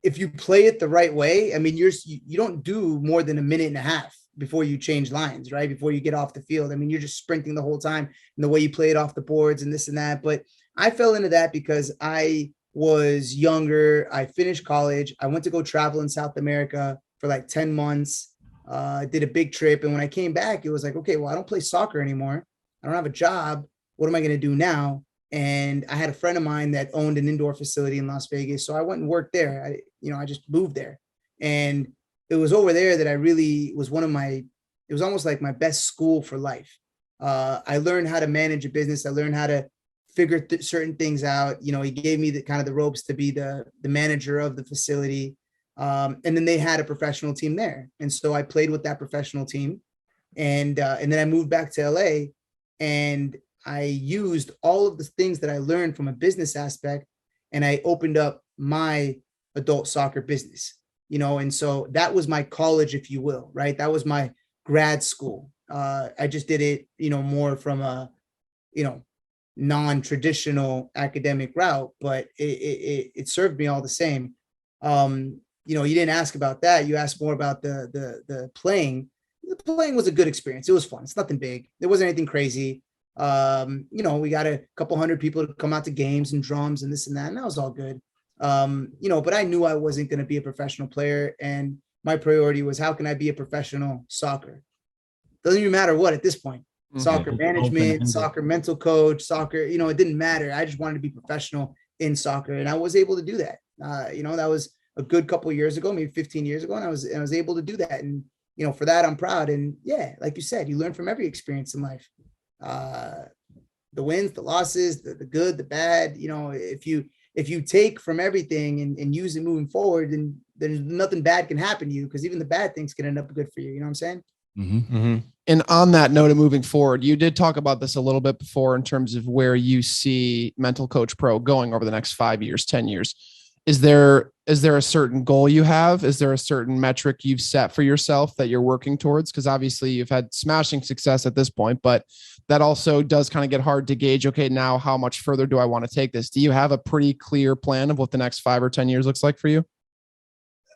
if you play it the right way, I mean, you don't do more than a minute and a half before you change lines, right? Before you get off the field. I mean, you're just sprinting the whole time and the way you play it off the boards and this and that. But I fell into that because I was younger. I finished college. I went to go travel in South America for like 10 months. Did a big trip. And when I came back, it was like, okay, well, I don't play soccer anymore. I don't have a job. What am I going to do now? And I had a friend of mine that owned an indoor facility in Las Vegas. So I went and worked there. I just moved there. And it was over there that I really was it was almost like my best school for life. I learned how to manage a business. I learned how to figure certain things out. He gave me the ropes to be the manager of the facility. And then they had a professional team there. And so I played with that professional team. And then I moved back to LA and I used all of the things that I learned from a business aspect and I opened up my adult soccer business. And so that was my college, if you will, right? That was my grad school. I just did it, more from a, non-traditional academic route, but it served me all the same. You didn't ask about that. You asked more about the playing. The playing was a good experience. It was fun. It's nothing big. There wasn't anything crazy. We got a couple hundred people to come out to games and drums and this and that, and that was all good. But I knew I wasn't going to be a professional player. And my priority was, how can I be a professional soccer? Doesn't even matter what at this point, soccer management, soccer mental coach, soccer, it didn't matter. I just wanted to be professional in soccer. And I was able to do that. That was a good couple of years ago, maybe 15 years ago. And I was able to do that. And, for that, I'm proud. And yeah, like you said, you learn from every experience in life. The wins, the losses, the good, the bad, if you take from everything and use it moving forward, then there's nothing bad can happen to you, because even the bad things can end up good for you. You know what I'm saying? Mm-hmm. Mm-hmm. And on that note of moving forward, you did talk about this a little bit before in terms of where you see Mental Coach Pro going over the next 5 years, 10 years. Is there a certain goal you have? Is there a certain metric you've set for yourself that you're working towards? Because obviously you've had smashing success at this point, but that also does kind of get hard to gauge. Okay, now how much further do I want to take this? Do you have a pretty clear plan of what the next 5 or 10 years looks like for you?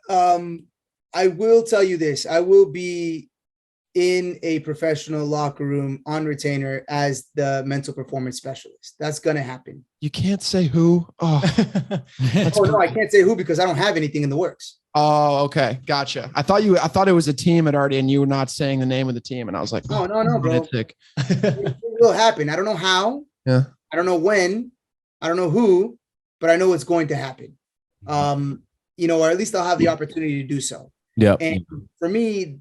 I will tell you this. I will be in a professional locker room on retainer as the mental performance specialist. That's going to happen. You can't say who. Oh, no, I can't say who because I don't have anything in the works. Oh, okay. Gotcha. I thought it was a team had already, and you were not saying the name of the team. And I was like, no, bro. It will happen. I don't know how. Yeah. I don't know when. I don't know who, but I know it's going to happen. Or at least I'll have the opportunity to do so. Yeah. And for me,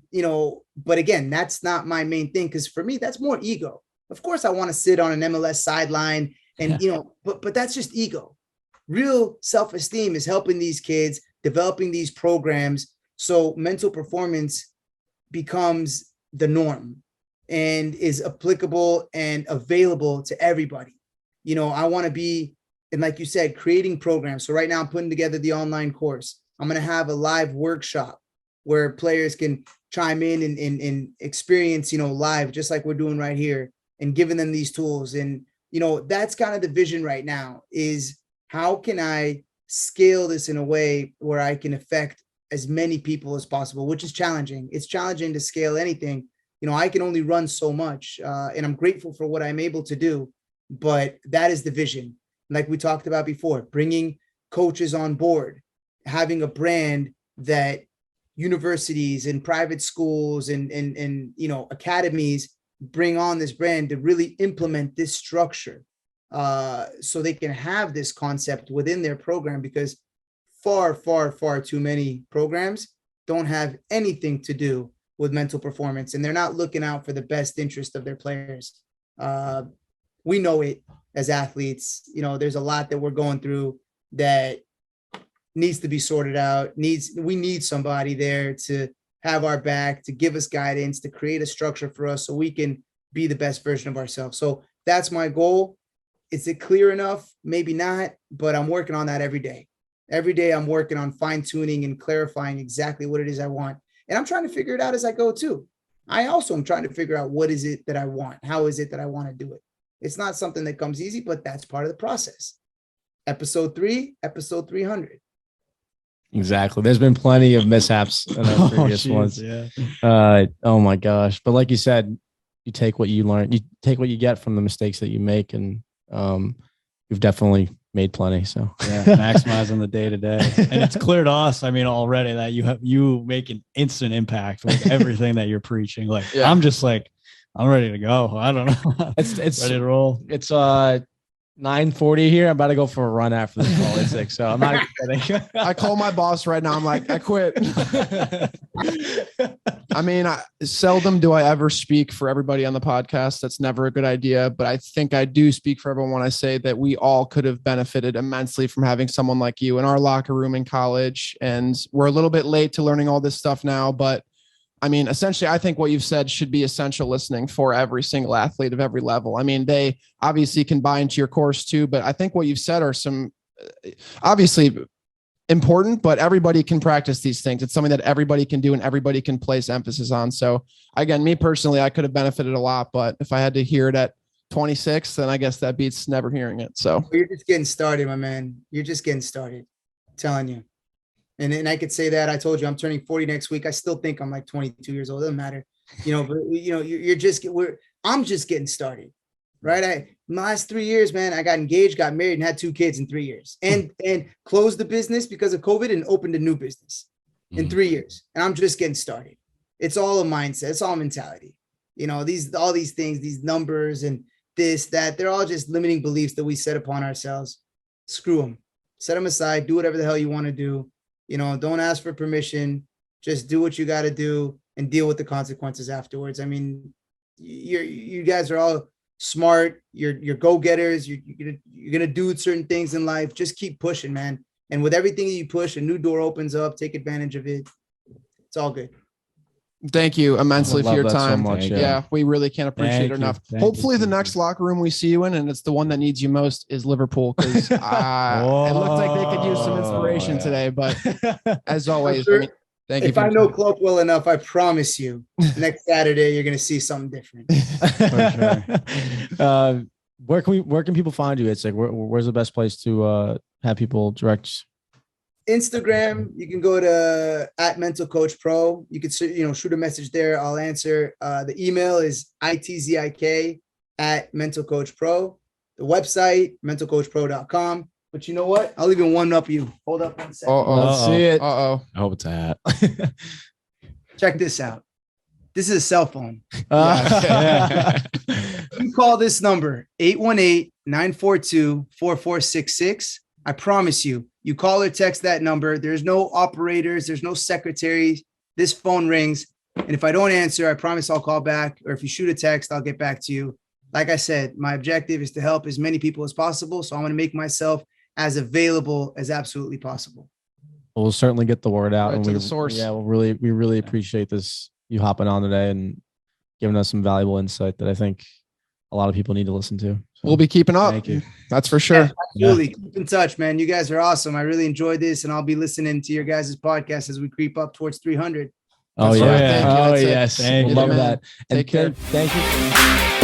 but again, that's not my main thing. Cause for me, that's more ego. Of course I want to sit on an MLS sideline And, but that's just ego. Real self-esteem is helping these kids, developing these programs. So mental performance becomes the norm and is applicable and available to everybody. I want to be, and like you said, creating programs. So right now I'm putting together the online course. I'm going to have a live workshop where players can chime in and experience, live, just like we're doing right here, and giving them these tools. And, that's kind of the vision right now, is how can I scale this in a way where I can affect as many people as possible, which is challenging. It's challenging to scale anything. I can only run so much, and I'm grateful for what I'm able to do, but that is the vision. Like we talked about before, bringing coaches on board, having a brand that universities and private schools and academies bring on this brand to really implement this structure, so they can have this concept within their program, because far, far, far too many programs don't have anything to do with mental performance, and they're not looking out for the best interest of their players. We know it as athletes. There's a lot that we're going through that needs to be sorted out. We need somebody there to have our back, to give us guidance, to create a structure for us so we can be the best version of ourselves. So that's my goal. Is it clear enough? Maybe not, but I'm working on that every day. Every day I'm working on fine tuning and clarifying exactly what it is I want. And I'm trying to figure it out as I go too. I also am trying to figure out what is it that I want? How is it that I want to do it? It's not something that comes easy, but that's part of the process. Episode 3, episode 300. Exactly. There's been plenty of mishaps in our previous ones. Yeah. Oh my gosh. But like you said, you take what you learn, you take what you get from the mistakes that you make. And we've definitely made plenty. So yeah, maximizing the day to day. And it's clear to us, already that you make an instant impact with everything that you're preaching. Like, yeah. I'm just like, I'm ready to go. I don't know. It's ready to roll. It's 9:40 here. I'm about to go for a run after this call. It's 6. So I'm not kidding. I call my boss right now. I'm like, I quit. Seldom do I ever speak for everybody on the podcast. That's never a good idea. But I think I do speak for everyone when I say that we all could have benefited immensely from having someone like you in our locker room in college. And we're a little bit late to learning all this stuff now, but essentially, I think what you've said should be essential listening for every single athlete of every level. They obviously can buy into your course too, but I think what you've said are some obviously important, but everybody can practice these things. It's something that everybody can do and everybody can place emphasis on. So again, me personally, I could have benefited a lot, but if I had to hear it at 26, then I guess that beats never hearing it. So you're just getting started, my man. You're just getting started. I'm telling you. And I could say that. I told you I'm turning 40 next week. I still think I'm like 22 years old. It doesn't matter, but I'm just getting started, right? My last 3 years, man, I got engaged, got married, and had 2 kids in 3 years, and closed the business because of COVID and opened a new business in 3 years. And I'm just getting started. It's all a mindset. It's all mentality. All these things, these numbers and this, that, they're all just limiting beliefs that we set upon ourselves. Screw them. Set them aside. Do whatever the hell you want to do. Don't ask for permission. Just do what you got to do and deal with the consequences afterwards. You guys are all smart. You're go-getters. You're gonna do certain things in life. Just keep pushing, man. And with everything you push, a new door opens up. Take advantage of it. It's all good. Thank you immensely for your time. So much, yeah, we really can't appreciate it enough. Hopefully the next locker room we see you in, and it's the one that needs you most, is Liverpool, because it looked like they could use some inspiration today. But as always, thank you. If I know Cloak well enough, I promise you next Saturday you're going to see something different. For sure. Where can people find you? It's like where's the best place to have people direct? Instagram, you can go to @mentalcoachpro. You could shoot a message there. I'll answer. The email is itzik@mentalcoachpro. The website, mentalcoachpro.com. But you know what? I'll even one up you. Hold up 1 second. Let's see it. I hope it's that. Check this out. This is a cell phone. You call this number, 818-942-4466. I promise you, you call or text that number. There's no operators. There's no secretaries. This phone rings. And if I don't answer, I promise I'll call back. Or if you shoot a text, I'll get back to you. like I said, my objective is to help as many people as possible. So I'm going to make myself as available as absolutely possible. We'll certainly get the word out. Right and to we, the source. Yeah, we really appreciate this, you hopping on today and giving us some valuable insight that I think a lot of people need to listen to. So, We'll be keeping up. thank you. That's for sure. Yeah, absolutely. Keep in touch, man. You guys are awesome. I really enjoyed this, and I'll be listening to your guys' podcast as we creep up towards 300. Oh, That's yeah. right. Thank you. Oh, That's it. yes. Thank We'll you, love man. that. And Take care. thank you.